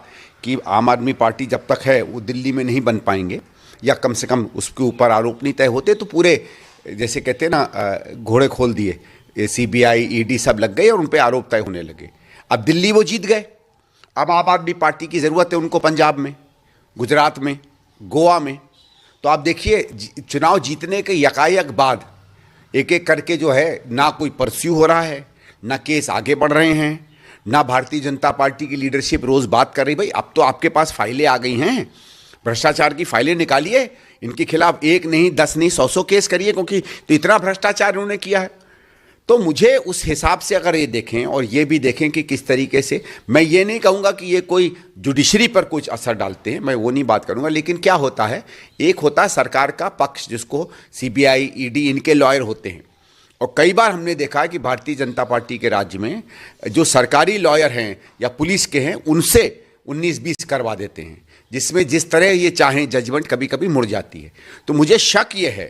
कि आम आदमी पार्टी जब तक है वो दिल्ली में नहीं बन पाएंगे या कम से कम उसके ऊपर आरोप नहीं तय होते, तो पूरे जैसे कहते हैं ना घोड़े खोल दिए, सीबीआई ईडी सब लग गए और उन पे आरोप तय होने लगे। अब दिल्ली वो जीत गए, अब आम आदमी पार्टी की ज़रूरत है उनको पंजाब में, गुजरात में, गोवा में। तो आप देखिए चुनाव जीतने के यकायक बाद एक एक करके जो है ना कोई परस्यू हो रहा है, ना केस आगे बढ़ रहे हैं, ना भारतीय जनता पार्टी की लीडरशिप रोज़ बात कर रही। भाई अब तो आपके पास फाइलें आ गई हैं, भ्रष्टाचार की फाइलें निकालिए, इनके खिलाफ 1 नहीं 10 नहीं 100 केस करिए, क्योंकि तो इतना भ्रष्टाचार इन्होंने किया है। तो मुझे उस हिसाब से अगर ये देखें और ये भी देखें कि किस तरीके से, मैं ये नहीं कहूँगा कि ये कोई जुडिशरी पर कुछ असर डालते हैं, मैं वो नहीं बात करूँगा, लेकिन क्या होता है, एक होता है सरकार का पक्ष जिसको सीबीआई ईडी इनके लॉयर होते हैं, और कई बार हमने देखा है कि भारतीय जनता पार्टी के राज्य में जो सरकारी लॉयर हैं या पुलिस के हैं उनसे 19-20 करवा देते हैं, जिसमें जिस तरह ये चाहें जजमेंट कभी कभी मुड़ जाती है। तो मुझे शक ये है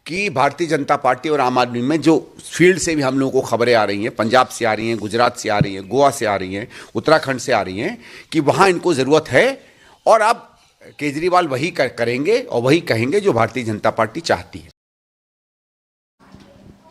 कि भारतीय जनता पार्टी और आम आदमी में जो फील्ड से भी हम लोगों को खबरें आ रही हैं, पंजाब से आ रही हैं, गुजरात से आ रही हैं, गोवा से आ रही हैं, उत्तराखंड से आ रही हैं, कि वहाँ इनको ज़रूरत है और अब केजरीवाल वही करेंगे और वही कहेंगे जो भारतीय जनता पार्टी चाहती है।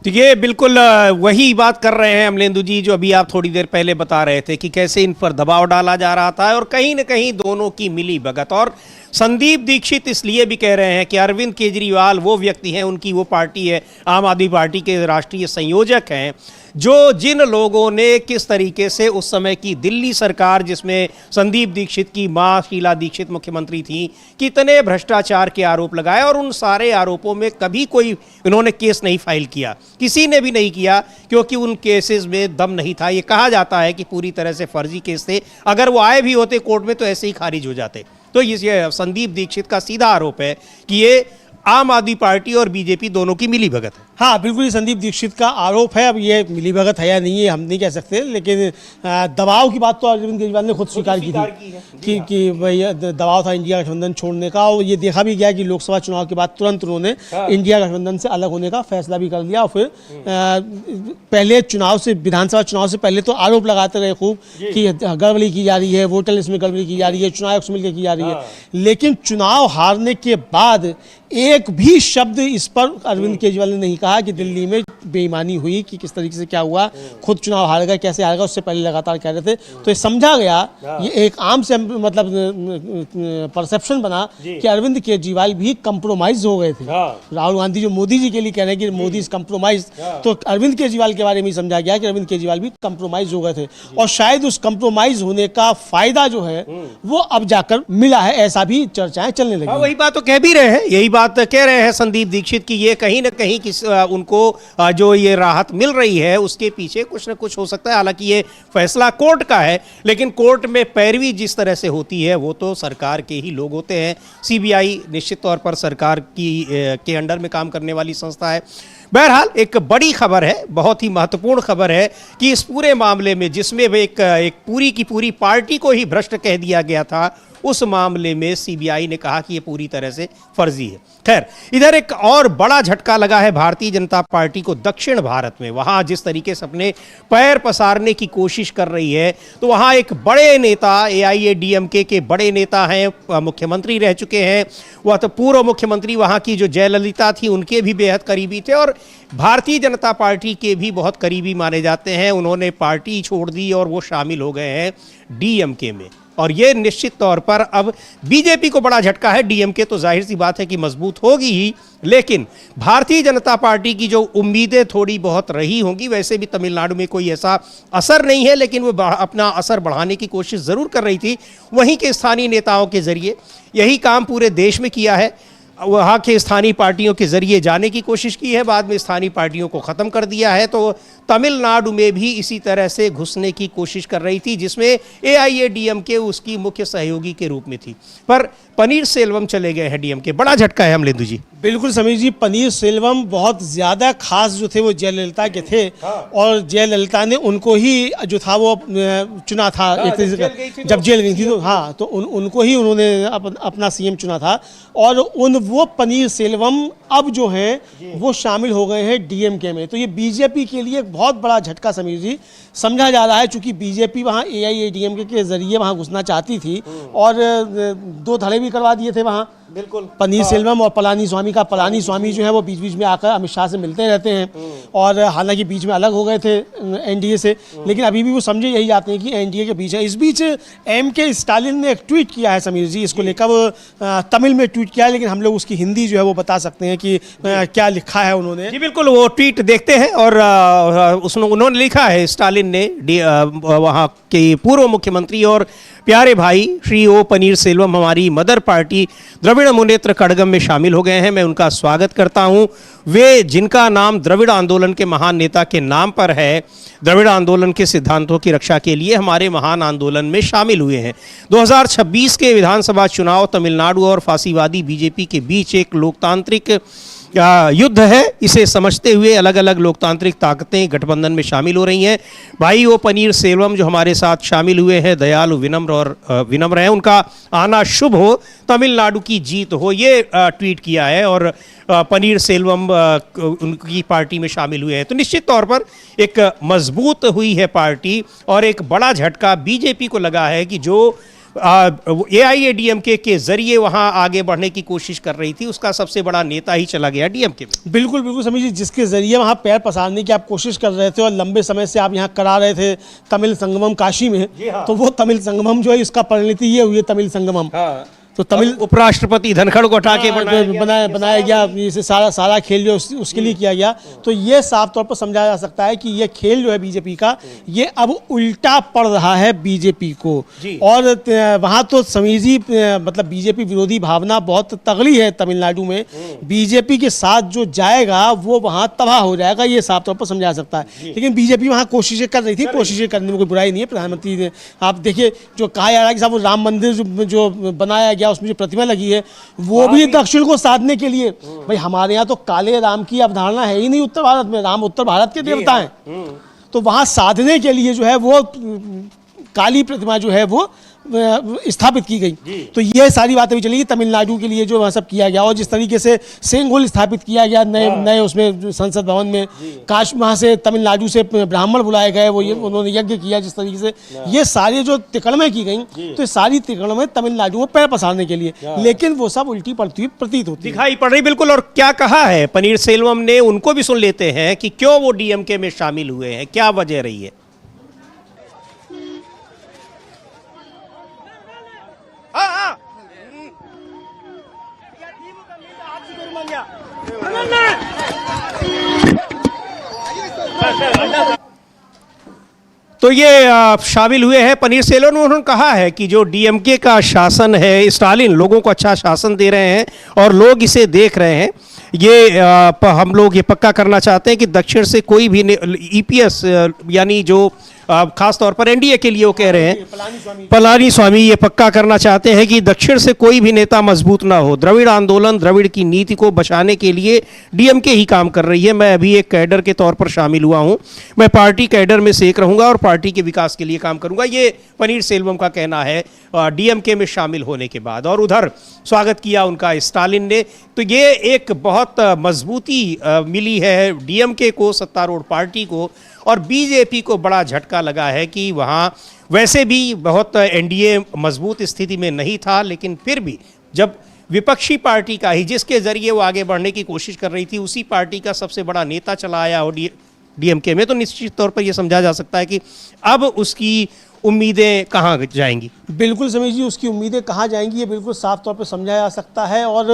तो ये बिल्कुल वही बात कर रहे हैं अमलेंदु जी जो अभी आप थोड़ी देर पहले बता रहे थे कि कैसे इन पर दबाव डाला जा रहा था और कहीं न कहीं दोनों की मिली भगत। और संदीप दीक्षित इसलिए भी कह रहे हैं कि अरविंद केजरीवाल वो व्यक्ति हैं, उनकी वो पार्टी है, आम आदमी पार्टी के राष्ट्रीय संयोजक हैं, जो जिन लोगों ने किस तरीके से उस समय की दिल्ली सरकार जिसमें संदीप दीक्षित की मां शीला दीक्षित मुख्यमंत्री थी, कितने भ्रष्टाचार के आरोप लगाए और उन सारे आरोपों में कभी कोई इन्होंने केस नहीं फाइल किया, किसी ने भी नहीं किया, क्योंकि उन केसेस में दम नहीं था। ये कहा जाता है कि पूरी तरह से फर्जी केस थे, अगर वो आए भी होते कोर्ट में तो ऐसे ही खारिज हो जाते। तो ये संदीप दीक्षित का सीधा आरोप है कि ये आम आदमी पार्टी और बीजेपी दोनों की मिली भगत है। हाँ बिल्कुल, ये संदीप दीक्षित का आरोप है। अब ये मिली भगत है या नहीं है हम नहीं कह सकते, लेकिन दबाव की बात तो अरविंद केजरीवाल ने खुद स्वीकार की थी कि भाई दबाव था इंडिया गठबंधन छोड़ने का, और ये देखा भी गया कि लोकसभा चुनाव के बाद तुरंत उन्होंने इंडिया गठबंधन से अलग होने का फैसला भी कर लिया। और फिर पहले चुनाव से, विधानसभा चुनाव से पहले तो आरोप लगाते रहे खूब कि गड़बड़ी की जा रही है, वोटर लिस्ट में गड़बड़ी की जा रही है, चुनाव आयोग से मिलकर की जा रही है, लेकिन चुनाव हारने के बाद एक भी शब्द इस पर अरविंद केजरीवाल ने नहीं कहा कि दिल्ली में बेईमानी हुई, कि किस तरीके से क्या हुआ, खुद चुनाव हार गए, कैसे हार गए, उससे पहले लगातार कह रहे थे। तो ये समझा गया, ये एक आम से मतलब परसेप्शन बना कि अरविंद केजरीवाल भी कंप्रोमाइज हो गए थे। राहुल गांधी जो मोदी जी के लिए कह रहे हैं कि मोदी इज कंप्रोमाइज, तो अरविंद केजरीवाल के बारे में समझा गया कि अरविंद केजरीवाल भी कंप्रोमाइज हो गए थे, और शायद उस कंप्रोमाइज होने का फायदा जो है वो अब जाकर मिला है, ऐसा भी चर्चाएं चलने लगी। वही बात तो कह भी रहे हैं, यही बात कह रहे हैं संदीप दीक्षित की ये कहीं ना कहीं उनको जो ये राहत मिल रही है उसके पीछे कुछ ना कुछ हो सकता है। हालांकि ये फैसला कोर्ट का है, लेकिन कोर्ट में पैरवी जिस तरह से होती है वो तो सरकार के ही लोग होते हैं। सीबीआई निश्चित तौर पर सरकार के अंडर में काम करने वाली संस्था है। बहरहाल एक बड़ी खबर है, बहुत ही महत्वपूर्ण खबर है कि इस पूरे मामले में जिसमें एक पूरी की पूरी पार्टी को ही भ्रष्ट कह दिया गया था, उस मामले में सीबीआई ने कहा कि यह पूरी तरह से फर्जी है। खैर, इधर एक और बड़ा झटका लगा है भारतीय जनता पार्टी को दक्षिण भारत में। वहां जिस तरीके से अपने पैर पसारने की कोशिश कर रही है, तो वहां एक बड़े नेता, AIADMK के बड़े नेता हैं, मुख्यमंत्री रह चुके हैं, वह तो पूर्व मुख्यमंत्री वहां की जो जयललिता थी उनके भी बेहद करीबी थे और भारतीय जनता पार्टी के भी बहुत करीबी माने जाते हैं। उन्होंने पार्टी छोड़ दी और वो शामिल हो गए हैं DMK में, और ये निश्चित तौर पर अब बीजेपी को बड़ा झटका है। DMK तो जाहिर सी बात है कि मजबूत होगी ही, लेकिन भारतीय जनता पार्टी की जो उम्मीदें थोड़ी बहुत रही होंगी, वैसे भी तमिलनाडु में कोई ऐसा असर नहीं है, लेकिन वो अपना असर बढ़ाने की कोशिश ज़रूर कर रही थी वहीं के स्थानीय नेताओं के जरिए। यही काम पूरे देश में किया है, वहाँ के स्थानीय पार्टियों के जरिए जाने की कोशिश की है, बाद में स्थानीय पार्टियों को ख़त्म कर दिया है। तो तमिलनाडु में भी इसी तरह से घुसने की कोशिश कर रही थी, जिसमें AIADMK उसकी मुख्य सहयोगी के रूप में थी, पर पनीर सेल्वम चले गए हैं DMK। बड़ा झटका है अमलेंदु जी। बिल्कुल समीर जी, पनीर सेल्वम बहुत ज़्यादा खास जो थे वो जयललिता के थे, और जयललिता ने उनको ही जो था वो चुना था, जब जेल गई थी तो हाँ, तो उनको ही उन्होंने अपना CM चुना था, और वो पनीर सेल्वम अब जो हैं वो शामिल हो गए हैं DMK में। तो ये बीजेपी के लिए एक बहुत बड़ा झटका समीर जी समझा जा रहा है, चूंकि बीजेपी वहाँ AIADMK के जरिए वहाँ घुसना चाहती थी और 2 धड़े भी करवा दिए थे वहाँ, बिल्कुल। पनीर सेल्वम और पलानी स्वामी का। पलानी स्वामी जो है वो बीच बीच में आकर अमित शाह से मिलते रहते हैं और हालांकि बीच में अलग हो गए थे एनडीए से, लेकिन अभी भी वो समझे यही जाते हैं कि एनडीए के बीच है। इस बीच के स्टालिन ने एक ट्वीट किया है समीर जी, इसको लेकर वो तमिल में ट्वीट किया है, लेकिन हम लोग उसकी हिंदी जो है वो बता सकते हैं कि क्या लिखा है उन्होंने। जी बिल्कुल, वो ट्वीट देखते हैं। और उसमें उन्होंने लिखा है, स्टालिन ने, वहाँ के पूर्व मुख्यमंत्री और प्यारे भाई श्री ओ पनीर सेल्वम हमारी मदर पार्टी द्रविड़ मुनेत्र कड़गम में शामिल हो गए हैं। मैं उनका स्वागत करता हूं। वे जिनका नाम द्रविड़ आंदोलन के महान नेता के नाम पर है, द्रविड़ आंदोलन के सिद्धांतों की रक्षा के लिए हमारे महान आंदोलन में शामिल हुए हैं। 2026 के विधानसभा चुनाव तमिलनाडु और फासीवादी बीजेपी के बीच एक लोकतांत्रिक युद्ध है। इसे समझते हुए अलग अलग लोकतांत्रिक ताकतें गठबंधन में शामिल हो रही हैं। भाई ओ पनीर सेल्वम जो हमारे साथ शामिल हुए हैं, दयालु, विनम्र हैं। उनका आना शुभ हो, तमिलनाडु की जीत हो, ये ट्वीट किया है। और पनीर सेल्वम उनकी पार्टी में शामिल हुए हैं, तो निश्चित तौर पर एक मजबूत हुई है पार्टी। और एक बड़ा झटका बीजेपी को लगा है कि जो AIADMK के जरिए वहां आगे बढ़ने की कोशिश कर रही थी, उसका सबसे बड़ा नेता ही चला गया डीएमके में। बिल्कुल बिल्कुल समीर जी, जिसके जरिए वहां पैर पसारने की आप कोशिश कर रहे थे और लंबे समय से आप यहां करा रहे थे तमिल संगमम काशी में, तो वो तमिल संगमम जो है, इसका परिणति ये हुई है तमिल संगमम। तो तमिल उपराष्ट्रपति धनखड़ को हटा के बनाया गया, इसे सारा खेल जो उसके लिए किया गया। तो ये साफ तौर पर समझा जा सकता है कि ये खेल जो है बीजेपी का, ये अब उल्टा पड़ रहा है बीजेपी को। और वहाँ तो समीर जी मतलब बीजेपी विरोधी भावना बहुत तगड़ी है तमिलनाडु में। बीजेपी के साथ जो जाएगा वो वहाँ तबाह हो जाएगा, ये साफ तौर पर समझा जा सकता है। लेकिन बीजेपी वहाँ कोशिशें कर रही थी, कोशिशें करने में कोई बुराई नहीं है। प्रधानमंत्री ने, आप देखिए, जो कहा जा रहा है कि साहब वो राम मंदिर जो बनाया गया, उसमें जो प्रतिमा लगी है, वो भी दक्षिण को साधने के लिए। भाई हमारे यहाँ तो काले राम की अवधारणा है ही नहीं उत्तर भारत में, राम उत्तर भारत के देवता हैं। तो वहां साधने के लिए जो है वो काली प्रतिमा जो है वो स्थापित की गई। तो ये सारी बातें भी चलेगी तमिलनाडु के लिए जो वहाँ सब किया गया। और जिस तरीके से सेंगोल स्थापित किया गया नए उसमें संसद भवन में, काश वहाँ से तमिलनाडु से ब्राह्मण बुलाए गए, वो ये उन्होंने यज्ञ किया जिस तरीके से, ये सारी जो तिकड़में की गई, तो ये सारी तिकड़में तमिलनाडु में पैर पसारने के लिए, लेकिन वो सब उल्टी पड़ती हुई प्रतीत होती दिखाई पड़ रही। बिल्कुल। और क्या कहा है पनीर सेल्वम ने, उनको भी सुन लेते हैं कि क्यों वो डीएमके में शामिल हुए हैं, क्या वजह रही है। तो ये शामिल हुए हैं पनीर सेल्वम। उन्होंने कहा है कि जो डीएमके का शासन है, स्टालिन लोगों को अच्छा शासन दे रहे हैं और लोग इसे देख रहे हैं। ये हम लोग ये पक्का करना चाहते हैं कि दक्षिण से कोई भी ईपीएस यानी जो खास तौर पर एनडीए के लिए वो कह रहे हैं, पलानी स्वामी ये पक्का करना चाहते हैं कि दक्षिण से कोई भी नेता मजबूत ना हो। द्रविड़ आंदोलन द्रविड़ की नीति को बचाने के लिए डीएमके ही काम कर रही है। मैं अभी एक कैडर के तौर पर शामिल हुआ हूं, मैं पार्टी कैडर में से एक रहूंगा और पार्टी के विकास के लिए काम करूंगा, ये पनीर सेल्वम का कहना है डीएमके में शामिल होने के बाद। और उधर स्वागत किया उनका स्टालिन ने। तो ये एक बहुत मजबूती मिली है डीएमके को, सत्तारूढ़ पार्टी को। और बीजेपी को बड़ा झटका लगा है कि वहाँ वैसे भी बहुत एनडीए मजबूत स्थिति में नहीं था, लेकिन फिर भी जब विपक्षी पार्टी का ही, जिसके जरिए वो आगे बढ़ने की कोशिश कर रही थी, उसी पार्टी का सबसे बड़ा नेता चला आया हो डीएमके में, तो निश्चित तौर पर यह समझा जा सकता है कि अब उसकी उम्मीदें कहाँ जाएंगी। बिल्कुल समीर जी, उसकी उम्मीदें कहाँ जाएंगी ये बिल्कुल साफ तौर पर समझा जा सकता है। और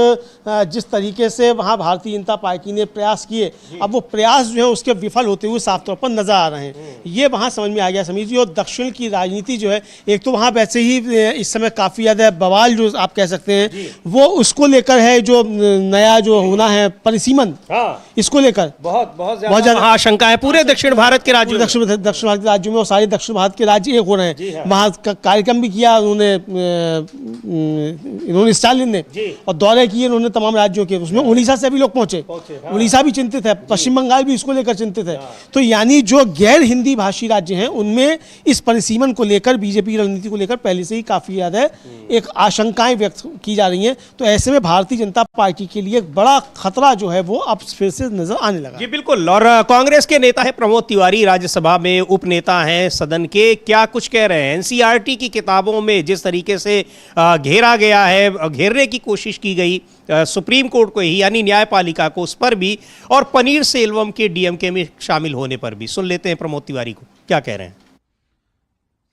जिस तरीके से वहाँ भारतीय जनता पार्टी ने प्रयास किए, अब वो प्रयास जो है उसके विफल होते हुए साफ तौर पर नजर आ रहे हैं, ये वहाँ समझ में आ गया समीर जी। और दक्षिण की राजनीति जो है, एक तो वहाँ वैसे ही इस समय काफ़ी ज़्यादा बवाल जो आप कह सकते हैं, वो उसको लेकर है, जो नया जो होना है परिसीमन, इसको लेकर बहुत ज़्यादा आशंका है पूरे दक्षिण भारत के राज्यों, दक्षिण भारत के राज्यों में। और सारे दक्षिण भारत के राज्य एक हो रहे हैं। वहाँ कार्यक्रम भी किया इन्होंने स्टालिन ने, और दौरे किए इन्होंने तमाम राज्यों के। उसमें उड़ीसा से भी लोग पहुंचे, उड़ीसा भी चिंतित है, पश्चिम बंगाल भी इसको लेकर चिंतित है। तो यानी जो गैर हिंदी भाषी राज्य हैं, उनमें इस परिसीमन को लेकर, बीजेपी की रणनीति को लेकर पहले से ही काफी ज्यादा एक आशंकाएं व्यक्त की जा रही हैं। तो ऐसे में भारतीय जनता पार्टी के लिए एक बड़ा खतरा जो है वो अब फिर से नजर आने लगा। जी बिल्कुल। और कांग्रेस के नेता है प्रमोद तिवारी, राज्यसभा में उप नेता हैं सदन के, क्या कुछ कुछ कह रहे हैं। एनसीईआरटी की किताबों में जिस तरीके से घेरा गया है, घेरने की कोशिश की गई सुप्रीम कोर्ट को ही, यानी न्यायपालिका को, उस पर भी, और पनीर सेल्वम के डीएमके में शामिल होने पर भी। सुन लेते हैं प्रमोद तिवारी को, क्या कह रहे हैं।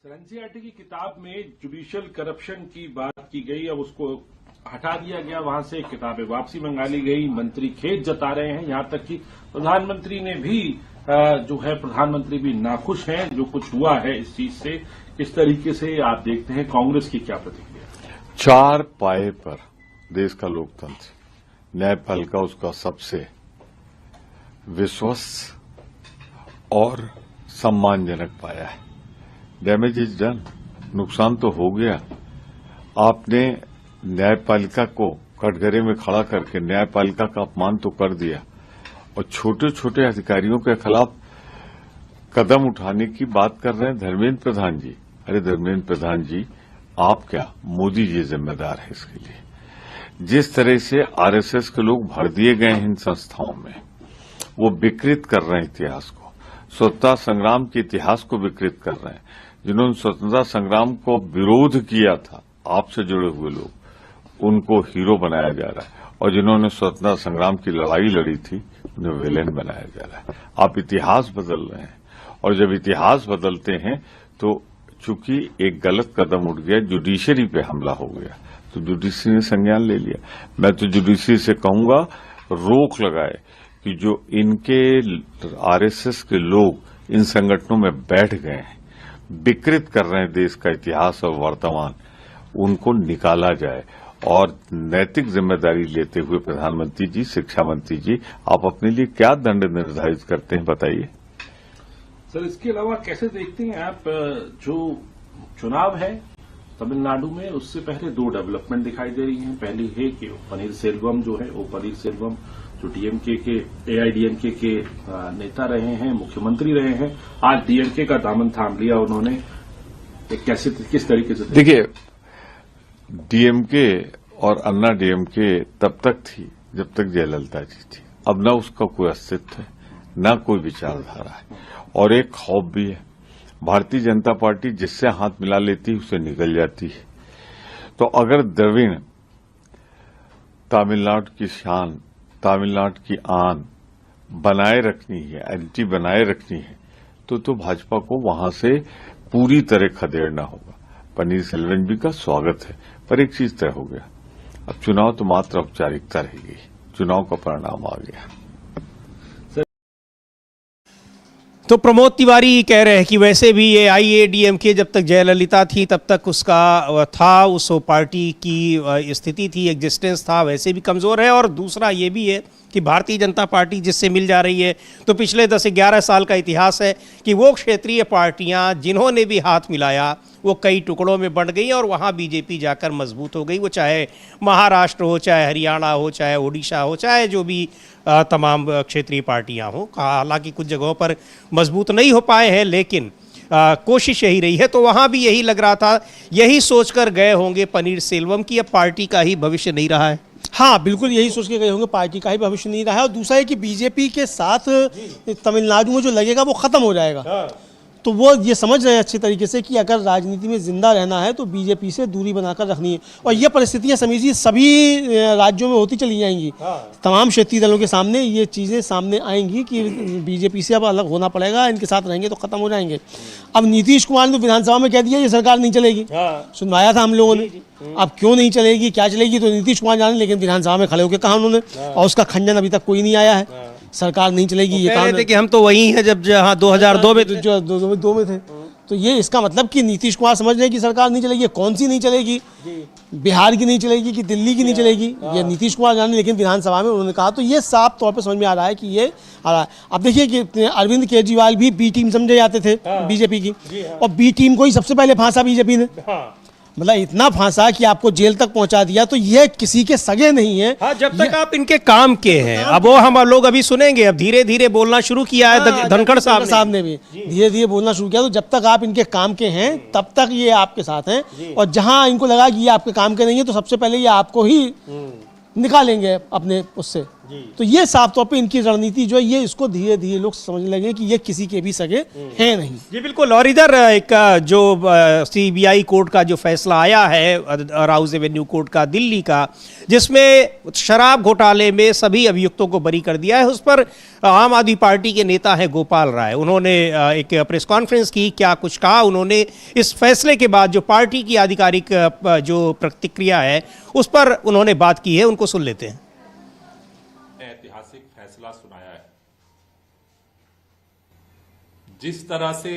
एनसीईआरटी की किताब में जुडिशियल करप्शन की बात की गई, अब उसको हटा दिया गया, वहां से किताबें वापसी मंगा ली गई। मंत्री खेद जता रहे हैं, यहां तक कि प्रधानमंत्री ने भी प्रधानमंत्री भी नाखुश हैं जो कुछ हुआ है इस चीज से। किस तरीके से आप देखते हैं, कांग्रेस की क्या प्रतिक्रिया? चार पाए पर देश का लोकतंत्र, न्यायपालिका उसका सबसे विश्वस्त और सम्मानजनक पाया है। डैमेज इज डन, नुकसान तो हो गया। आपने न्यायपालिका को कटघरे में खड़ा करके न्यायपालिका का अपमान तो कर दिया, और छोटे छोटे अधिकारियों के खिलाफ कदम उठाने की बात कर रहे हैं धर्मेंद्र प्रधान जी। अरे धर्मेंद्र प्रधान जी, आप क्या, मोदी जी जिम्मेदार है इसके लिए। जिस तरह से आरएसएस के लोग भर दिए गए हैं इन संस्थाओं में, वो विकृत कर रहे हैं इतिहास को, स्वतंत्रता संग्राम के इतिहास को विकृत कर रहे हैं। जिन्होंने स्वतंत्रता संग्राम को विरोध किया था, आपसे जुड़े हुए लोग, उनको हीरो बनाया जा रहा है, और जिन्होंने स्वतंत्रता संग्राम की लड़ाई लड़ी थी उन्हें विलेन बनाया जा रहा है। आप इतिहास बदल रहे हैं, और जब इतिहास बदलते हैं तो चूंकि एक गलत कदम उठ गया, जुडिशरी पे हमला हो गया, तो जुडिशरी ने संज्ञान ले लिया। मैं तो जुडिशरी से कहूंगा रोक लगाए कि जो इनके आरएसएस के लोग इन संगठनों में बैठ गए हैं, विकृत कर रहे हैं देश का इतिहास और वर्तमान, उनको निकाला जाए। और नैतिक जिम्मेदारी लेते हुए प्रधानमंत्री जी, शिक्षा मंत्री जी, आप अपने लिए क्या दंड निर्धारित करते हैं, बताइए। सर, इसके अलावा कैसे देखते हैं आप जो चुनाव है तमिलनाडु में, उससे पहले दो डेवलपमेंट दिखाई दे रही हैं। पहली है कि पनीर सेल्वम जो है, वो पनीर सेल्वम जो डीएमके के, एआईडीएमके के नेता रहे हैं, मुख्यमंत्री रहे हैं, आज डीएमके का दामन थाम लिया उन्होंने। कैसे, किस तरीके से? देखिए, डीएमके और अन्ना डीएमके तब तक थी जब तक जयललिता जी थी। अब न उसका कोई अस्तित्व है, न कोई विचारधारा है, और एक खौफ भी है। भारतीय जनता पार्टी जिससे हाथ मिला लेती है उसे निकल जाती है। तो अगर द्रविड़ तमिलनाडु की शान, तमिलनाडु की आन बनाए रखनी है, आइडेंटिटी बनाए रखनी है, तो भाजपा को वहां से पूरी तरह खदेड़ना होगा। पनीर सेल्वम जी का स्वागत है, पर एक चीज तय हो गया, अब चुनाव तो मात्र औपचारिकता रह गई, चुनाव का परिणाम आ गया। तो प्रमोद तिवारी कह रहे हैं कि वैसे भी ये आईएडीएमके जब तक जयललिता थी तब तक उसका था, उस पार्टी की स्थिति थी, एग्जिस्टेंस था, वैसे भी कमज़ोर है। और दूसरा ये भी है कि भारतीय जनता पार्टी जिससे मिल जा रही है, तो पिछले 10-11 साल का इतिहास है कि वो क्षेत्रीय पार्टियां जिन्होंने भी हाथ मिलाया वो कई टुकड़ों में बंट गई और वहाँ बीजेपी जाकर मजबूत हो गई। वो चाहे महाराष्ट्र हो, चाहे हरियाणा हो, चाहे ओडिशा हो, चाहे जो भी तमाम क्षेत्रीय पार्टियां हों। हालांकि कुछ जगहों पर मजबूत नहीं हो पाए हैं, लेकिन कोशिश यही रही है। तो वहाँ भी यही लग रहा था, यही सोचकर गए होंगे पनीर सेल्वम की अब पार्टी का ही भविष्य नहीं रहा है। हाँ, बिल्कुल यही सोच के गए होंगे, पार्टी का ही भविष्य नहीं रहा है। और दूसरा है कि बीजेपी के साथ तमिलनाडु में जो लगेगा वो खत्म हो जाएगा। तो वो ये समझ रहे हैं अच्छे तरीके से कि अगर राजनीति में जिंदा रहना है तो बीजेपी से दूरी बनाकर रखनी है। और ये परिस्थितियां समीजी सभी राज्यों में होती चली जाएंगी। तमाम क्षेत्रीय दलों के सामने ये चीज़ें सामने आएंगी कि बीजेपी से अब अलग होना पड़ेगा, इनके साथ रहेंगे तो खत्म हो जाएंगे। अब नीतीश कुमार ने तो विधानसभा में कह दिया ये सरकार नहीं चलेगी, सुनवाया था हम लोगों ने। अब क्यों नहीं चलेगी, क्या चलेगी, तो नीतीश कुमार जाने, लेकिन विधानसभा में खड़े होकर कहा उन्होंने, और उसका खंडन अभी तक कोई नहीं आया है। सरकार नहीं चलेगी, ये कहा कि हम तो वही हैं जब 2002 में जो 2002 में थे। तो ये इसका मतलब कि नीतीश कुमार समझ रहे हैं कि सरकार नहीं चलेगी। कौन सी नहीं चलेगी, बिहार की नहीं चलेगी कि दिल्ली की नहीं चलेगी, ये नीतीश कुमार जाने, लेकिन विधानसभा में उन्होंने कहा। तो ये साफ तौर पे समझ में आ रहा है कि ये आ रहा है। अब देखिए कि अरविंद केजरीवाल भी बी टीम समझे जाते थे बीजेपी की, और बी टीम को ही सबसे पहले फांसा बीजेपी ने। मतलब इतना फांसा कि आपको जेल तक पहुंचा दिया। तो ये किसी के सगे नहीं है। हाँ, जब तक आप इनके काम के हैं। अब वो हम लोग अभी सुनेंगे, अब धीरे धीरे बोलना शुरू किया है धनखड़ साहब ने भी धीरे धीरे बोलना शुरू किया। तो जब तक आप इनके काम के हैं तब तक ये आपके साथ हैं, और जहां इनको लगा कि ये आपके काम के नहीं है तो सबसे पहले ये आपको ही निकालेंगे अपने उससे। तो ये साफ तौर पे इनकी रणनीति जो है ये इसको धीरे धीरे लोग समझने लगे कि ये किसी के भी सगे हैं नहीं। जी बिल्कुल। और इधर एक जो सीबीआई कोर्ट का जो फैसला आया है राउज एवेन्यू कोर्ट का दिल्ली का, जिसमें शराब घोटाले में सभी अभियुक्तों को बरी कर दिया है, उस पर आम आदमी पार्टी के नेता हैं गोपाल राय, उन्होंने एक प्रेस कॉन्फ्रेंस की, क्या कुछ कहा उन्होंने इस फैसले के बाद, जो पार्टी की आधिकारिक जो प्रतिक्रिया है उस पर उन्होंने बात की है, उनको सुन लेते हैं। ऐतिहासिक फैसला सुनाया है। जिस तरह से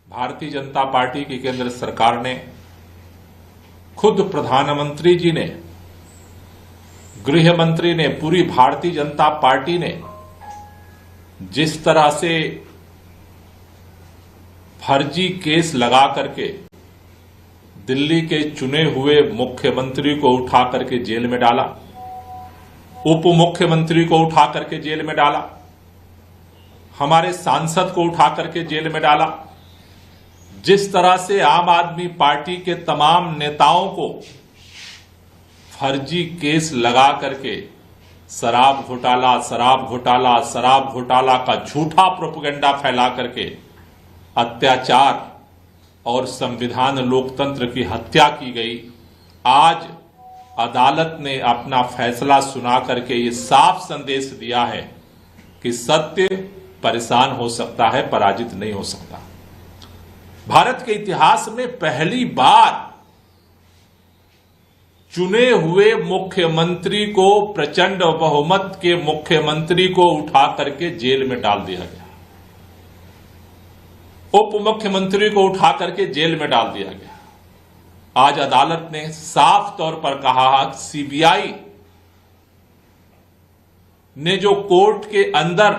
भारतीय जनता पार्टी की केंद्र सरकार ने, खुद प्रधानमंत्री जी ने, गृह मंत्री ने, पूरी भारतीय जनता पार्टी ने जिस तरह से फर्जी केस लगा करके दिल्ली के चुने हुए मुख्यमंत्री को उठा करके जेल में डाला, उप मुख्यमंत्री को उठा करके जेल में डाला, हमारे सांसद को उठा करके जेल में डाला, जिस तरह से आम आदमी पार्टी के तमाम नेताओं को फर्जी केस लगा करके शराब घोटाला, शराब घोटाला, शराब घोटाला का झूठा प्रोपेगेंडा फैला करके अत्याचार और संविधान लोकतंत्र की हत्या की गई। आज अदालत ने अपना फैसला सुना करके ये साफ संदेश दिया है कि सत्य परेशान हो सकता है, पराजित नहीं हो सकता। भारत के इतिहास में पहली बार चुने हुए मुख्यमंत्री को, प्रचंड बहुमत के मुख्यमंत्री को उठा करके जेल में डाल दिया गया, उप मुख्यमंत्री को उठा करके जेल में डाल दिया गया। आज अदालत ने साफ तौर पर कहा, सीबीआई ने जो कोर्ट के अंदर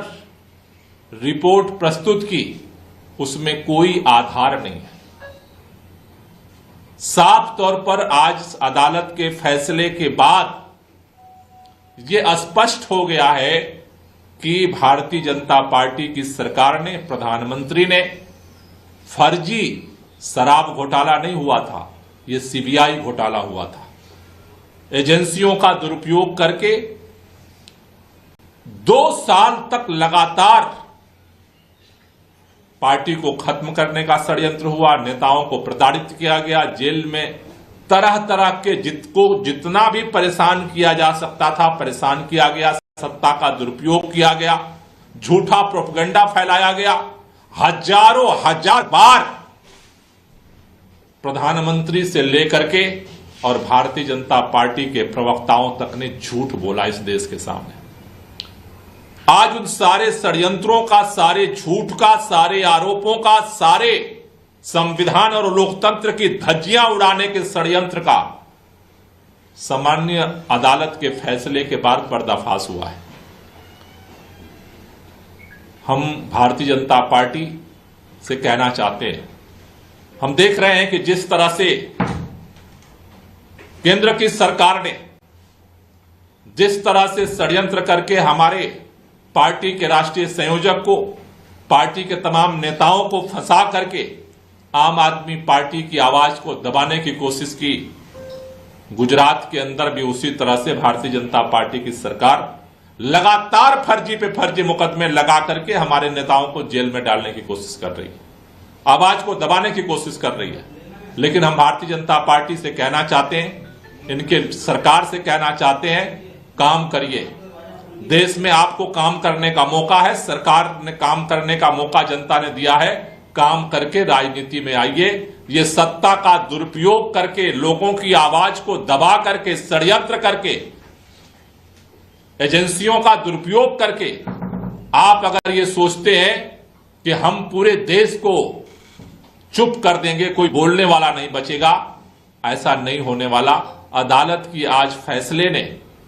रिपोर्ट प्रस्तुत की उसमें कोई आधार नहीं है। साफ तौर पर आज अदालत के फैसले के बाद यह स्पष्ट हो गया है कि भारतीय जनता पार्टी की सरकार ने, प्रधानमंत्री ने फर्जी शराब घोटाला नहीं हुआ था, यह सीबीआई घोटाला हुआ था। एजेंसियों का दुरुपयोग करके 2 साल तक लगातार पार्टी को खत्म करने का षड्यंत्र हुआ, नेताओं को प्रताड़ित किया गया, जेल में तरह तरह के जितना भी परेशान किया जा सकता था परेशान किया गया, सत्ता का दुरुपयोग किया गया, झूठा प्रोपेगेंडा फैलाया गया। हजार बार प्रधानमंत्री से लेकर के और भारतीय जनता पार्टी के प्रवक्ताओं तक ने झूठ बोला इस देश के सामने। आज उन सारे षड्यंत्रों का, सारे झूठ का, सारे आरोपों का, सारे संविधान और लोकतंत्र की धज्जियां उड़ाने के षड्यंत्र का सामान्य अदालत के फैसले के बाद पर्दाफाश हुआ है। हम भारतीय जनता पार्टी से कहना चाहते हैं, हम देख रहे हैं कि जिस तरह से केंद्र की सरकार ने जिस तरह से षड्यंत्र करके हमारे पार्टी के राष्ट्रीय संयोजक को, पार्टी के तमाम नेताओं को फंसा करके आम आदमी पार्टी की आवाज को दबाने की कोशिश की, गुजरात के अंदर भी उसी तरह से भारतीय जनता पार्टी की सरकार लगातार फर्जी पे फर्जी मुकदमे लगा करके हमारे नेताओं को जेल में डालने की कोशिश कर रही है, आवाज को दबाने की कोशिश कर रही है। लेकिन हम भारतीय जनता पार्टी से कहना चाहते हैं, इनके सरकार से कहना चाहते हैं, काम करिए। देश में आपको काम करने का मौका है, सरकार ने काम करने का मौका जनता ने दिया है, काम करके राजनीति में आइए। ये सत्ता का दुरुपयोग करके, लोगों की आवाज को दबा करके, षड्यंत्र करके, एजेंसियों का दुरुपयोग करके आप अगर ये सोचते हैं कि हम पूरे देश को चुप कर देंगे, कोई बोलने वाला नहीं बचेगा, ऐसा नहीं होने वाला। अदालत की आज फैसले ने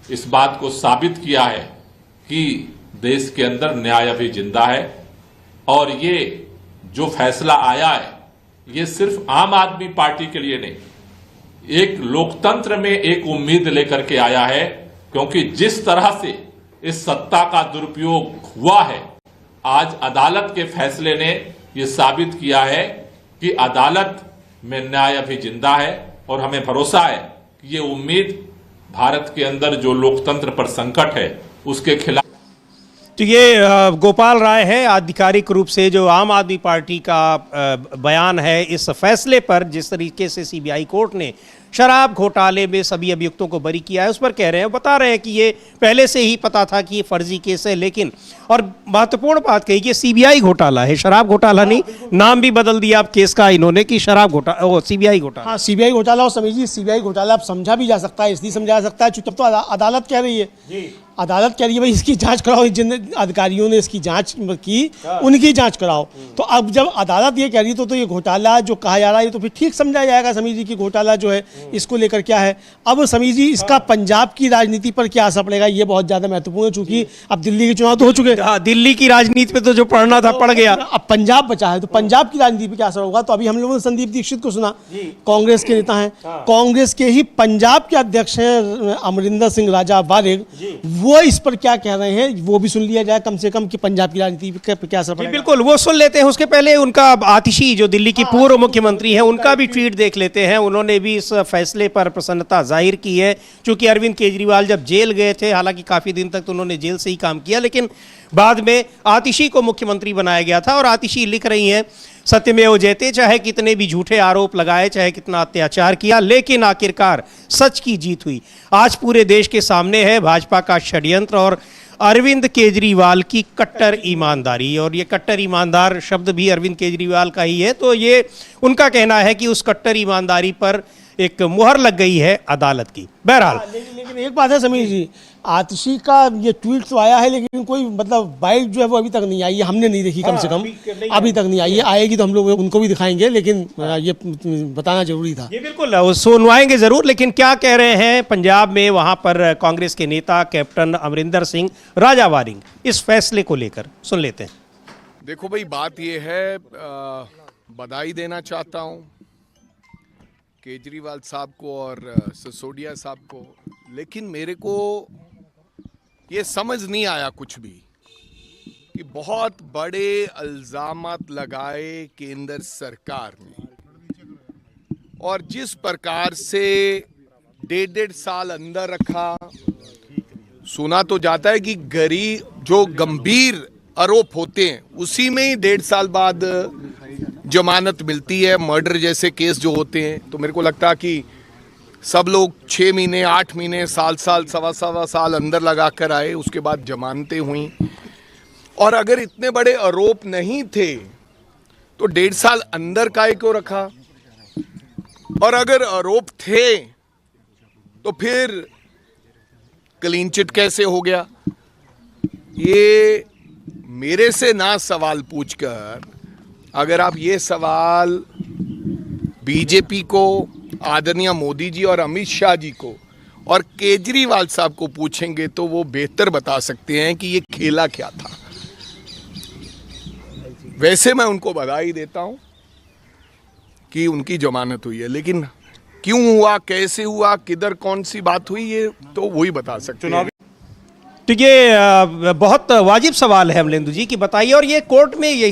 इस बात को साबित किया है कि देश के अंदर न्याय अभी जिंदा है। और ये जो फैसला आया है ये सिर्फ आम आदमी पार्टी के लिए नहीं, एक लोकतंत्र में एक उम्मीद लेकर के आया है, क्योंकि जिस तरह से इस सत्ता का दुरुपयोग हुआ है, आज अदालत के फैसले ने यह साबित किया है कि अदालत में न्याय अभी जिंदा है। और हमें भरोसा है कि ये उम्मीद भारत के अंदर जो लोकतंत्र पर संकट है उसके खिलाफ। तो ये गोपाल राय है, आधिकारिक रूप से जो आम आदमी पार्टी का बयान है इस फैसले पर, जिस तरीके से सीबीआई कोर्ट ने शराब घोटाले में सभी अभियुक्तों को बरी किया है, उस पर कह रहे हैं, बता रहे हैं कि ये पहले से ही पता था कि ये फर्जी केस है। लेकिन और महत्वपूर्ण बात कही कि सीबीआई घोटाला है, शराब घोटाला नहीं, नाम भी बदल दिया आप केस का इन्होंने कि शराब घोटाला, सीबीआई घोटाला। हाँ, सीबीआई घोटाला। और समझिए सीबीआई घोटाला अब समझा भी जा सकता है, इसलिए समझा जा सकता है चुप, तो अदालत कह रही है, अदालत कह रही है भाई इसकी जांच कराओ, जिन अधिकारियों ने इसकी जांच की उनकी जांच कराओ। तो अब जब अदालत ये कह रही है तो ये घोटाला जो कहा जा रहा है तो फिर ठीक समझा जाएगा समीर जी की घोटाला जो है इसको लेकर क्या है। अब समीर जी इसका पंजाब की राजनीति पर क्या असर पड़ेगा ये बहुत ज्यादा महत्वपूर्ण है, चूंकि अब दिल्ली के चुनाव तो हो चुके हैं। दिल्ली की राजनीति पे तो जो पढ़ना था पड़ गया, अब पंजाब बचा है, तो पंजाब की राजनीति पे क्या असर होगा। तो अभी हम लोगों ने संदीप दीक्षित को सुना, कांग्रेस के नेता हैं, कांग्रेस के ही पंजाब के अध्यक्ष हैं अमरिंदर सिंह राजा वारिग, वो इस पर क्या कह रहे हैं वो भी सुन लिया जाए कम से कम कि पंजाब की राजनीति पे क्या असर पड़ेगा। बिल्कुल, वो सुन लेते हैं। उसके पहले उनका आतिशी जो दिल्ली की पूर्व मुख्यमंत्री हैं उनका भी ट्वीट देख लेते हैं। उन्होंने भी इस फैसले पर प्रसन्नता जाहिर की है, क्योंकि अरविंद केजरीवाल जब जेल गए थे, हालांकि काफी दिन तक तो उन्होंने जेल से ही काम किया, लेकिन बाद में आतिशी को मुख्यमंत्री बनाया गया था। और आतिशी लिख रही हैं, सत्यमेव जयते, चाहे कितने भी झूठे आरोप लगाए, चाहे कितना अत्याचार किया, लेकिन आखिरकार सच की जीत हुई। आज पूरे देश के सामने है भाजपा का षड्यंत्र और अरविंद केजरीवाल की कट्टर ईमानदारी। और ये कट्टर ईमानदार शब्द भी अरविंद केजरीवाल का ही है, तो ये उनका कहना है कि उस कट्टर ईमानदारी पर एक मुहर लग गई है अदालत की। बहरहाल लेकिन एक बात है समीर जी, आतिशी का ये ट्वीट तो आया है लेकिन कोई मतलब बाइट जो है वो अभी तक नहीं आई है, हमने नहीं देखी, कम से कम अभी तक नहीं आई है। आएगी तो हम लोग उनको भी दिखाएंगे, लेकिन ये बताना जरूरी था। ये बिल्कुल सुनवाएंगे जरूर। लेकिन क्या कह रहे हैं पंजाब में वहां पर कांग्रेस के नेता कैप्टन अमरिंदर सिंह राजा वारिंग इस फैसले को लेकर, सुन लेते हैं। देखो भाई, बात ये है, बधाई देना चाहता हूँ केजरीवाल साहब को और सिसोदिया साहब को, लेकिन मेरे को ये समझ नहीं आया कुछ भी कि बहुत बड़े इल्जामात लगाए केंद्र सरकार ने, और जिस प्रकार से 1.5 साल अंदर रखा। सुना तो जाता है कि गरीब जो गंभीर आरोप होते हैं उसी में ही 1.5 साल बाद जमानत मिलती है, मर्डर जैसे केस जो होते हैं। तो मेरे को लगता है कि सब लोग 6 महीने, 8 महीने, साल, सवा साल अंदर लगा कर आए, उसके बाद जमानतें हुई। और अगर इतने बड़े आरोप नहीं थे तो 1.5 साल अंदर काहे क्यों रखा, और अगर आरोप थे तो फिर क्लीन चिट कैसे हो गया। ये मेरे से ना सवाल पूछकर अगर आप ये सवाल बीजेपी को, आदरणीय मोदी जी और अमित शाह जी को और केजरीवाल साहब को पूछेंगे तो वो बेहतर बता सकते हैं कि ये खेला क्या था। वैसे मैं उनको बधाई देता हूं कि उनकी जमानत हुई है, लेकिन क्यों हुआ, कैसे हुआ, किधर कौन सी बात हुई, ये तो वही बता सकते हैं। तो ये बहुत वाजिब सवाल है अमलेंदु जी की, बताइए। और ये कोर्ट में ये